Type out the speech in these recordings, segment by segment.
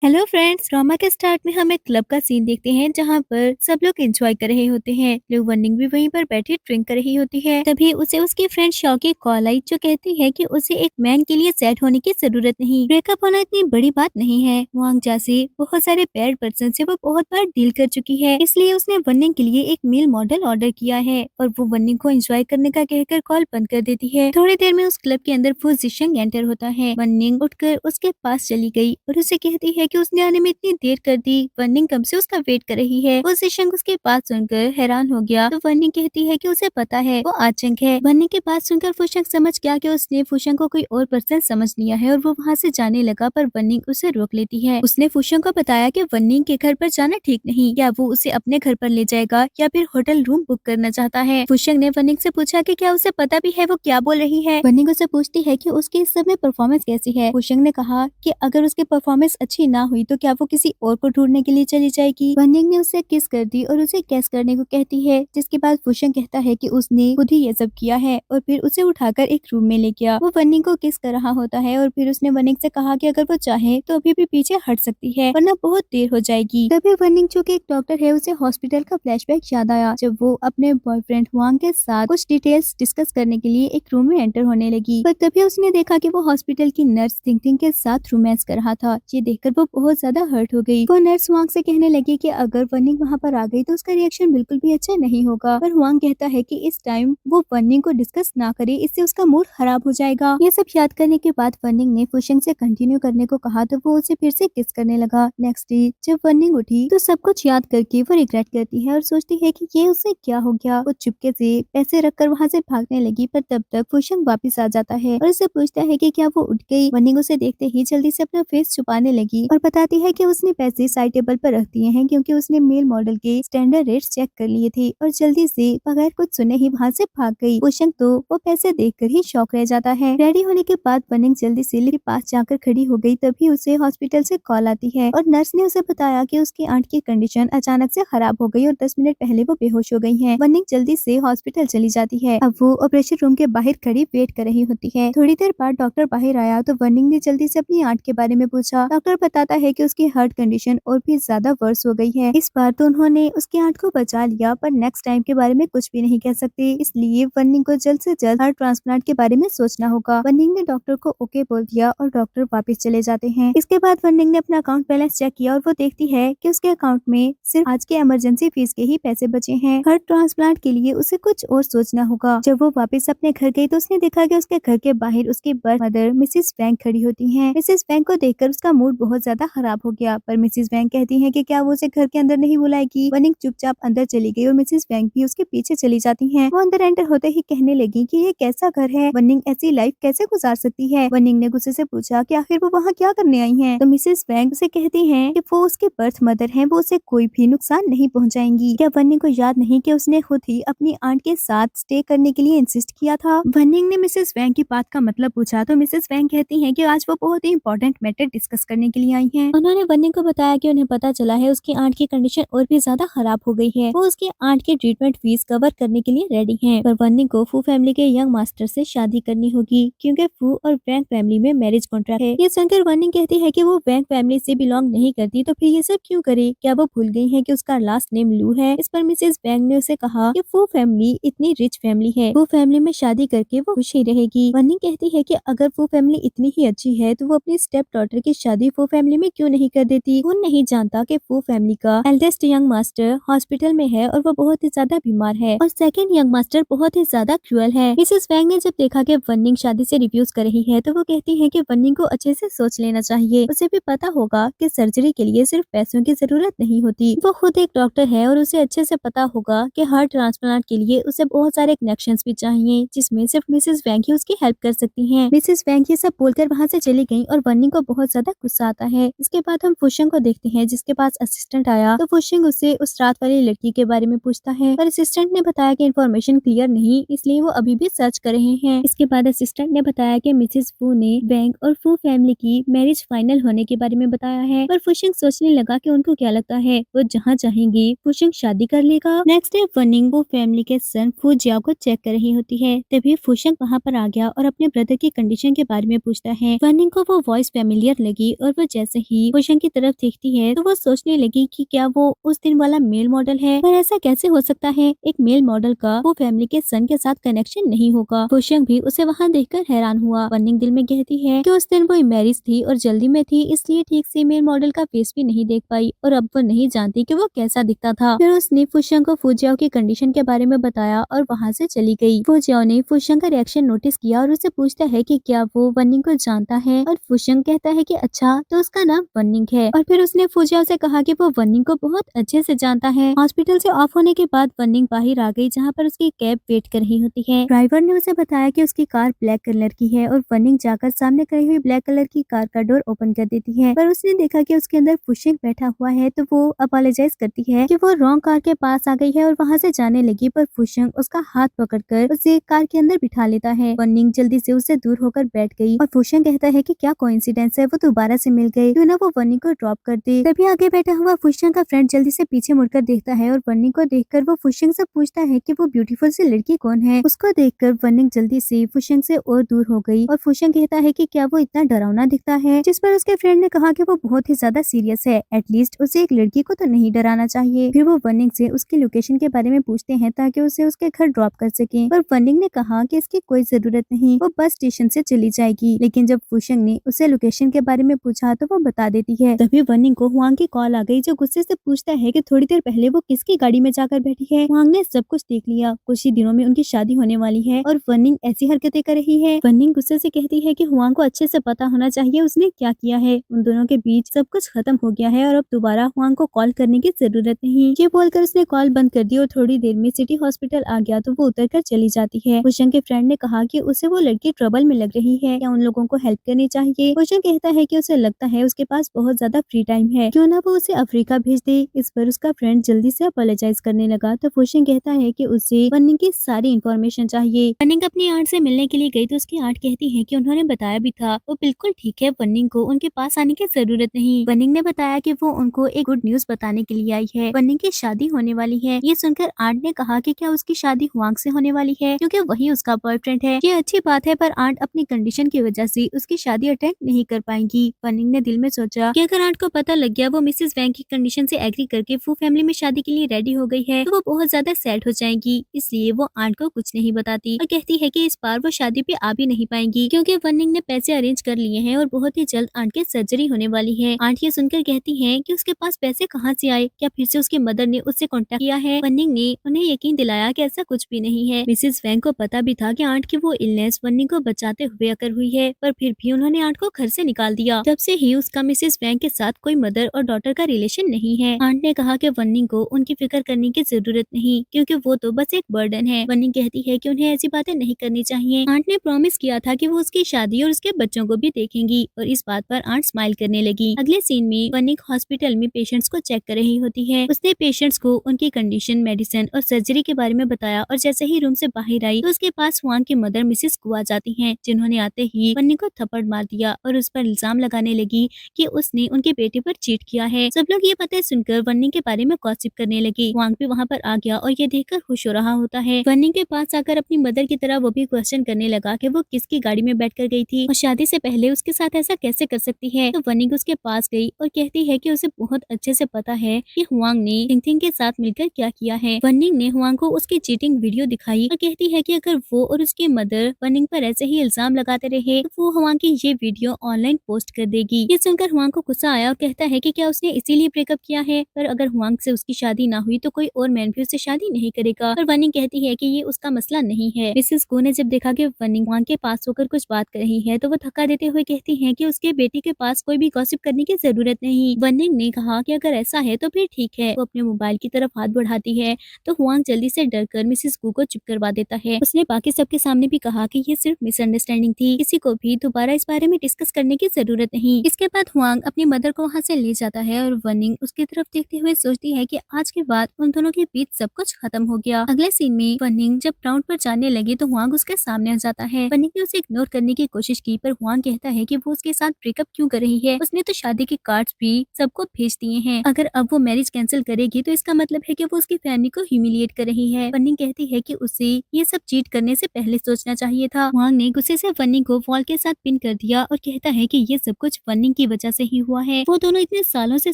Hello friends, drama के start में हम एक क्लब का सीन देखते हैं जहां पर सब लोग एंजॉय कर रहे होते हैं। लू वनिंग भी वहीं पर बैठी ड्रिंक कर रही होती है। तभी उसे उसकी फ्रेंड शौकी कॉल आई जो कहती है कि उसे एक मैन के लिए सेट होने की जरूरत नहीं, ब्रेकअप होना इतनी बड़ी बात नहीं है। वांग जैसे बहुत सारे बैड पर्सन से वो बहुत बार डील कर चुकी है, इसलिए उसने वनिंग के लिए एक मेल मॉडल ऑर्डर किया है और वो वनिंग को एंजॉय करने का कहकर कॉल बंद कर देती है। थोड़ी देर में उस क्लब के अंदर फू जिशंग एंटर होता है। वनिंग उठकर उसके पास चली गई और उसे कहती है कि उसने आने में इतनी देर कर दी, वनिंग कब से उसका वेट कर रही है। वो जिशंग उसकी बात सुनकर हैरान हो गया तो वनिंग कहती है कि उसे पता है वो आचंक है। वनिंग की बात सुनकर फूशंग समझ गया कि उसने फूशंग को कोई और पर्सन समझ लिया है और वो वहाँ से जाने लगा, पर वनिंग उसे रोक लेती है। उसने फूशंग को बताया कि वनिंग के घर पर जाना ठीक नहीं, या वो उसे अपने घर पर ले जाएगा या फिर होटल रूम बुक करना चाहता है। फूशंग ने वनिंग से पूछा कि क्या उसे पता भी है वो क्या बोल रही है। वनिंग उसे पूछती है कि उसकी इस समय परफॉर्मेंस कैसी है। फूशंग ने कहा कि अगर उसकी परफॉर्मेंस अच्छी ना हुई तो क्या वो किसी और को ढूंढने के लिए चली जाएगी। वनिंग ने उसे किस कर दी और उसे कैस करने को कहती है, जिसके बाद फूशंग कहता है कि उसने खुद ही ये सब किया है और फिर उसे उठाकर एक रूम में ले गया। वो वनिंग को किस कर रहा होता है और फिर उसने वनिंग से कहा कि अगर वो चाहे तो अभी भी पीछे हट सकती है वरना बहुत देर हो जाएगी। तभी वनिंग जो कि एक डॉक्टर है उसे हॉस्पिटल का फ्लैशबैक याद आया जब वो अपने बॉयफ्रेंड वांग के साथ कुछ डिटेल्स डिस्कस करने के लिए एक रूम में एंटर होने लगी, पर तभी उसने देखा कि वो हॉस्पिटल की नर्स थिंग के साथ रोमांस कर रहा था। ये देखकर वो बहुत ज्यादा हर्ट हो गई। वो नर्स वांग से कहने लगी कि अगर वनिंग वहाँ पर आ गई तो उसका रिएक्शन बिल्कुल भी अच्छा नहीं होगा, पर वांग कहता है कि इस टाइम वो वनिंग को डिस्कस ना करे, इससे उसका मूड खराब हो जाएगा। ये सब याद करने के बाद वनिंग ने फूशंग से कंटिन्यू करने को कहा तो वो उसे फिर से किस करने लगा। नेक्स्ट डे जब वनिंग उठी तो सब कुछ याद करके वो रिग्रेट करती है और सोचती है कि ये उसे क्या हो गया। वो चुपके से पैसे रखकर वहाँ से भागने लगी, पर तब तक फूशंग वापिस आ जाता है और उसे पूछता है कि क्या वो उठ गई। वनिंग उसे देखते ही जल्दी से अपना फेस छुपाने लगी और बताती है कि उसने पैसे साइड टेबल पर रख दिए हैं क्योंकि उसने मेल मॉडल के स्टैंडर्ड रेट्स चेक कर लिए थे और जल्दी से बगैर कुछ सुने ही वहाँ से भाग गई। फूशंग तो वो पैसे देखकर ही शॉक रह जाता है। रेडी होने के बाद वनिंग जल्दी से लिफ्ट के पास जाकर खड़ी हो गई, तभी उसे हॉस्पिटल से कॉल आती है और नर्स ने उसे बताया कि उसकी आंट की कंडीशन अचानक से खराब हो गई और 10 मिनट पहले वो बेहोश हो गई है। वनिंग जल्दी से हॉस्पिटल चली जाती है। अब वो ऑपरेशन रूम के बाहर खड़ी वेट कर रही होती है। थोड़ी देर बाद डॉक्टर बाहर आया तो वनिंग ने जल्दी से अपनी आंट के बारे में पूछा। डॉक्टर बताता है कि उसकी हार्ट कंडीशन और भी ज्यादा वर्स हो गई है। इस बार तो उन्होंने उसकी आंट को बचा लिया, पर नेक्स्ट टाइम के बारे में कुछ भी नहीं कह सकते, इसलिए वनिंग को जल्द से जल्द हार्ट ट्रांसप्लांट के बारे में सोचना होगा। वनिंग ने डॉक्टर को ओके बोल दिया और डॉक्टर वापस चले जाते हैं। इसके बाद वनिंग ने अपना अकाउंट बैलेंस चेक किया और वो देखती है कि उसके अकाउंट में सिर्फ आज के इमरजेंसी फीस के ही पैसे बचे हैं। हार्ट ट्रांसप्लांट के लिए उसे कुछ और सोचना होगा। जब वो वापस अपने घर गई तो उसने देखा कि उसके घर के बाहर उसकी बर्थ मदर मिसेस वैंग खड़ी होती हैं। मिसेस वैंग को देखकर उसका मूड बहुत ज्यादा खराब हो गया, पर मिसेस वैंग कहती हैं कि क्या वो उसे घर के अंदर नहीं बुलाएगी। वनिंग चुपचाप अंदर चली गई और मिसेस वैंग भी उसके पीछे चली जाती हैं। वो अंदर एंटर होते ही कहने लगी कि ये कैसा घर है, वनिंग ऐसी लाइफ कैसे गुजार सकती है। वनिंग ने गुस्से से पूछा कि आखिर वो वहाँ क्या करने आई हैं। तो मिसेस वैंग उसे कहती हैं कि वो उसके बर्थ मदर हैं, वो उसे कोई भी नुकसान नहीं पहुँचाएंगी। क्या वनिंग को याद नहीं कि उसने खुद ही अपनी आंट के साथ स्टे करने के लिए इंसिस्ट किया था। वनिंग ने मिसेस वैंग की बात का मतलब पूछा तो मिसेस वैंग कहती हैं कि आज वो बहुत ही इंपॉर्टेंट मैटर डिस्कस करने के लिए आई हैं। उन्होंने वनिंग को बताया कि उन्हें पता चला है उसकी आंट की कंडीशन और भी ज्यादा खराब हो गई है। वो उसकी आंट की ट्रीटमेंट फीस कवर करने के लिए रेडी हैं, पर वनिंग को फू फैमिली के यंग मास्टर से शादी करनी होगी क्योंकि फू और वैंग फैमिली में मैरिज कॉन्ट्रैक्ट है। ये सुनकर वनिंग कहती है कि वो वैंग फैमिली से बिलोंग नहीं करती, तो फिर ये सब क्यों करे। क्या वो भूल गई है कि उसका लास्ट नेम लू है। इस पर मिसेस वैंग ने उसे कहा कि फू फैमिली इतनी रिच फैमिली है, फू फैमिली में शादी करके वो खुश ही रहेगी। वनिंग कहती है कि अगर फू फैमिली इतनी ही अच्छी है तो वो अपनी स्टेप डॉटर की शादी फू फैमिली में क्यों नहीं कर देती। वो नहीं जानता कि फू फैमिली का एल्डेस्ट यंग मास्टर हॉस्पिटल में है और वो बहुत ही ज्यादा बीमार है और सेकंड यंग मास्टर बहुत ही ज्यादा क्रूअल है। मिसेस वैंग ने जब देखा कि वनिंग शादी से रिफ्यूज कर रही है तो वो कहती है कि वनिंग को अच्छे से सोच लेना चाहिए। उसे भी पता होगा कि सर्जरी के लिए सिर्फ पैसों की जरूरत नहीं होती। वो खुद एक डॉक्टर है और उसे अच्छे से पता होगा कि हार्ट ट्रांसप्लांट के लिए उसे बहुत सारे कनेक्शंस भी चाहिए, जिसमें सिर्फ मिसेस वैंग ही उसकी हेल्प कर सकती हैं। मिसेस वैंग ये सब बोलकर वहाँ से चली गई और वनिंग को बहुत ज्यादा गुस्सा आता है। इसके बाद हम फूशंग को देखते हैं जिसके पास असिस्टेंट आया तो फूशंग उससे उस रात वाली लड़की के बारे में पूछता है, पर असिस्टेंट ने बताया कि इन्फॉर्मेशन क्लियर नहीं, इसलिए वो अभी भी सर्च कर रहे हैं। इसके बाद असिस्टेंट ने बताया कि मिसेस फू ने वैंग और फू फैमिली की मैरिज फाइनल होने के बारे में बताया है, पर फूशंग सोचने लगा कि उनको क्या लगता है वो जहाँ चाहेंगी फूशंग शादी कर लेगा। नेक्स्ट डे वनिंग वो फैमिली के सन फू जियाओ को चेक कर रही होती है, तभी फूशंग वहाँ पर आ गया और अपने ब्रदर की कंडीशन के बारे में पूछता है। वनिंग को वो वॉइस फेमिलियर लगी और वो जैसे जैसे ही फुशंग की तरफ देखती है तो वो सोचने लगी कि क्या वो उस दिन वाला मेल मॉडल है, पर ऐसा कैसे हो सकता है, एक मेल मॉडल का वो फैमिली के सन के साथ कनेक्शन नहीं होगा। फुशंग भी उसे वहाँ देखकर हैरान हुआ। वनिंग दिल में कहती है कि उस दिन वो मैरिज थी और जल्दी में थी, इसलिए ठीक से मेल मॉडल का फेस भी नहीं देख पाई और अब वो नहीं जानती कि वो कैसा दिखता था। फिर उसने फुशंग को फुजियाओ की कंडीशन के बारे में बताया और वहाँ से चली गई। फुजियाओ ने फुशंग का रिएक्शन नोटिस किया और उसे पूछता है कि क्या वो वनिंग को जानता है और फुशंग कहता है कि अच्छा तो उसका नाम वनिंग है। और फिर उसने फुजियाओ से कहा कि वो वनिंग को बहुत अच्छे से जानता है। हॉस्पिटल से ऑफ होने के बाद वनिंग बाहर आ गई जहाँ पर उसकी कैब वेट कर रही होती है। ड्राइवर ने उसे बताया कि उसकी कार ब्लैक कलर की है और वनिंग जाकर सामने खड़ी हुई ब्लैक कलर की कार का डोर ओपन कर देती है, पर उसने देखा कि उसके अंदर फुशंग बैठा हुआ है तो वो अपोलोजाइज करती है कि वो रॉन्ग कार के पास आ गई है और वहाँ से जाने लगी, पर फुशंग उसका हाथ पकड़कर उसे कार के अंदर बिठा लेता है। वनिंग जल्दी से उससे दूर होकर बैठ गई और फुशंग कहता है कि क्या कोइंसिडेंस है, वो दोबारा से मिल गए, क्यों ना वो वनिंग को ड्रॉप कर दे। तभी आगे बैठा हुआ फुशंग का फ्रेंड जल्दी से पीछे मुड़कर देखता है और वनिंग को देखकर वो फुशंग से पूछता है कि वो ब्यूटीफुल सी लड़की कौन है। उसको देखकर वनिंग जल्दी से फुशंग से और दूर हो गई और फुशंग कहता है कि क्या वो इतना डरावना दिखता है, जिस पर उसके फ्रेंड ने कहा कि वो बहुत ही ज्यादा सीरियस है, एटलीस्ट उसे एक लड़की को तो नहीं डराना चाहिए। फिर वो वनिंग से उसकी लोकेशन के बारे में पूछते हैं ताकि उसे उसके घर ड्रॉप कर सके, पर वनिंग ने कहा कि इसकी कोई जरूरत नहीं, वो बस स्टेशन से चली जाएगी। लेकिन जब फुशंग ने उसे लोकेशन के बारे में पूछा तो वो बता देती है। तभी वनिंग को हुआंग की कॉल आ गई जो गुस्से से पूछता है कि थोड़ी देर पहले वो किसकी गाड़ी में जाकर बैठी है। हुआंग ने सब कुछ देख लिया, कुछ ही दिनों में उनकी शादी होने वाली है और वनिंग ऐसी हरकतें कर रही है। वनिंग गुस्से से कहती है कि हुआंग को अच्छे से पता होना चाहिए उसने क्या किया है, उन दोनों के बीच सब कुछ खत्म हो गया है और अब दोबारा हुआंग को कॉल करने की जरूरत नहीं। ये बोलकर उसने कॉल बंद कर दी और थोड़ी देर में सिटी हॉस्पिटल आ गया तो वो उतर कर चली जाती है। फुशंग के फ्रेंड ने कहा कि उसे वो लड़की ट्रबल में लग रही है, या उन लोगों को हेल्प करनी चाहिए। फुशंग कहता है कि उसे लगता है उसके पास बहुत ज्यादा फ्री टाइम है, क्यों ना वो उसे अफ्रीका भेज दे। इस पर उसका फ्रेंड जल्दी से अपोलोजाइज करने लगा तो फुशंग कहता है कि उसे वनिंग की सारी इन्फॉर्मेशन चाहिए। वनिंग अपनी आंट से मिलने के लिए गई तो उसकी आंट कहती है कि उन्होंने बताया भी था, वो बिल्कुल ठीक है, वनिंग को उनके पास आने की जरूरत नहीं। वनिंग ने बताया कि वो उनको एक गुड न्यूज बताने के लिए आई है, वनिंग की शादी होने वाली है। ये सुनकर आंट ने कहा कि क्या उसकी शादी हुआंग से होने वाली है, क्योंकि वही उसका बॉयफ्रेंड है। ये अच्छी बात है, पर आंट अपनी कंडीशन की वजह से उसकी शादी अटेंड नहीं कर पाएंगी। वनिंग ने दिल में सोचा कि अगर आंट को पता लग गया वो मिसेस वैंग की कंडीशन से एग्री करके फू फैमिली में शादी के लिए रेडी हो गई है तो वो बहुत ज्यादा सैड हो जाएंगी, इसलिए वो आंट को कुछ नहीं बताती और कहती है कि इस बार वो शादी पे आ भी नहीं पाएंगी क्योंकि वनिंग ने पैसे अरेंज कर लिए हैं और बहुत ही जल्द आंट की सर्जरी होने वाली है। आंट ये सुनकर कहती है कि उसके पास पैसे कहाँ से आए, क्या फिर से उसकी मदर ने उससे कॉन्टेक्ट किया है। वनिंग ने उन्हें यकीन दिलाया कि ऐसा कुछ भी नहीं है। मिसेस वैंग को पता भी था कि आंट की वो इलनेस वनिंग को बचाते हुए अकर हुई है, पर फिर भी उन्होंने आंट को घर से निकाल दिया। तब से ही उसका मिसेस वैंग के साथ कोई मदर और डॉटर का रिलेशन नहीं है। आंट ने कहा कि वनिंग को उनकी फिक्र करने की जरूरत नहीं, क्योंकि वो तो बस एक बर्डन है। वनिंग कहती है कि उन्हें ऐसी बातें नहीं करनी चाहिए। आंट ने प्रॉमिस किया था कि वो उसकी शादी और उसके बच्चों को भी देखेंगी और इस बात पर आंट स्माइल करने लगी। अगले सीन में वनिंग हॉस्पिटल में पेशेंट्स को चेक कर रही होती है। उसने पेशेंट्स को उनकी कंडीशन, मेडिसिन और सर्जरी के बारे में बताया और जैसे ही रूम से बाहर आई तो उसके पास हुआंग की मदर मिसेस कु आ जाती हैं, जिन्होंने आते ही वनिंग को थप्पड़ मार दिया और उस पर इल्जाम लगाने लगी कि उसने उनके बेटे पर चीट किया है। सब लोग ये पता सुनकर वनिंग के बारे में गॉसिप करने लगे। हुआंग भी वहाँ पर आ गया और ये देखकर खुश हो रहा होता है। वनिंग के पास आकर अपनी मदर की तरह वो भी क्वेश्चन करने लगा कि वो किसकी गाड़ी में बैठकर गई थी और शादी से पहले उसके साथ ऐसा कैसे कर सकती है। तो वनिंग उसके पास गई और कहती है कि उसे बहुत अच्छे से पता है कि हुआंग ने थिंग के साथ मिलकर क्या किया है। वनिंग ने हुआंग को उसकी चीटिंग वीडियो दिखाई और कहती है कि अगर वो और उसकी मदर वनिंग पर ऐसे ही इल्जाम लगाते रहे तो वो हुआंग की ये वीडियो ऑनलाइन पोस्ट कर देगी। ये सुनकर हुआंग को गुस्सा आया और कहता है कि क्या उसने इसीलिए ब्रेकअप किया है, पर अगर हुआंग से उसकी शादी ना हुई तो कोई और मैन भी उससे शादी नहीं करेगा। पर वनिंग कहती है कि ये उसका मसला नहीं है। मिसेस को ने जब देखा कि वनिंग हुआंग के पास होकर कुछ बात कर रही है तो वो धक्का देते हुए कहती है कि उसके बेटी के पास कोई भी गॉसिप करने की जरूरत नहीं। वनिंग ने कहा कि अगर ऐसा है तो फिर ठीक है। वो अपने मोबाइल की तरफ हाथ बढ़ाती है तो हुआंग जल्दी से डरकर मिसेस कू को चुप करवा देता है। उसने बाकी सबके सामने भी कहा कि ये सिर्फ मिसअंडरस्टैंडिंग थी, किसी को भी दोबारा इस बारे में डिस्कस करने की जरूरत नहीं। इसके बाद हुआंग अपनी मदर को वहाँ से ले जाता है और वनिंग उसकी तरफ देखते हुए सोचती है कि आज के बाद उन दोनों के बीच सब कुछ खत्म हो गया। अगले सीन में वनिंग जब ग्राउंड पर जाने लगी तो हुआंग उसके सामने आ जाता है। वनिंग ने उसे इग्नोर करने की कोशिश की पर हुआंग कहता है कि वो उसके साथ ब्रेकअप क्यों कर रही है, उसने तो शादी के कार्ड्स भी सबको भेज दिए हैं। अगर अब वो मैरिज कैंसिल करेगी तो इसका मतलब है कि वो उसकी फैमिली को ह्यूमिलिएट कर रही है। वनिंग कहती है कि उसे ये सब चीट करने से पहले सोचना चाहिए था। हुआंग ने गुस्से से वनिंग को वॉल के साथ पिन कर दिया और कहता है कि ये सब कुछ वनिंग की वजह से ही हुआ है। वो दोनों इतने सालों से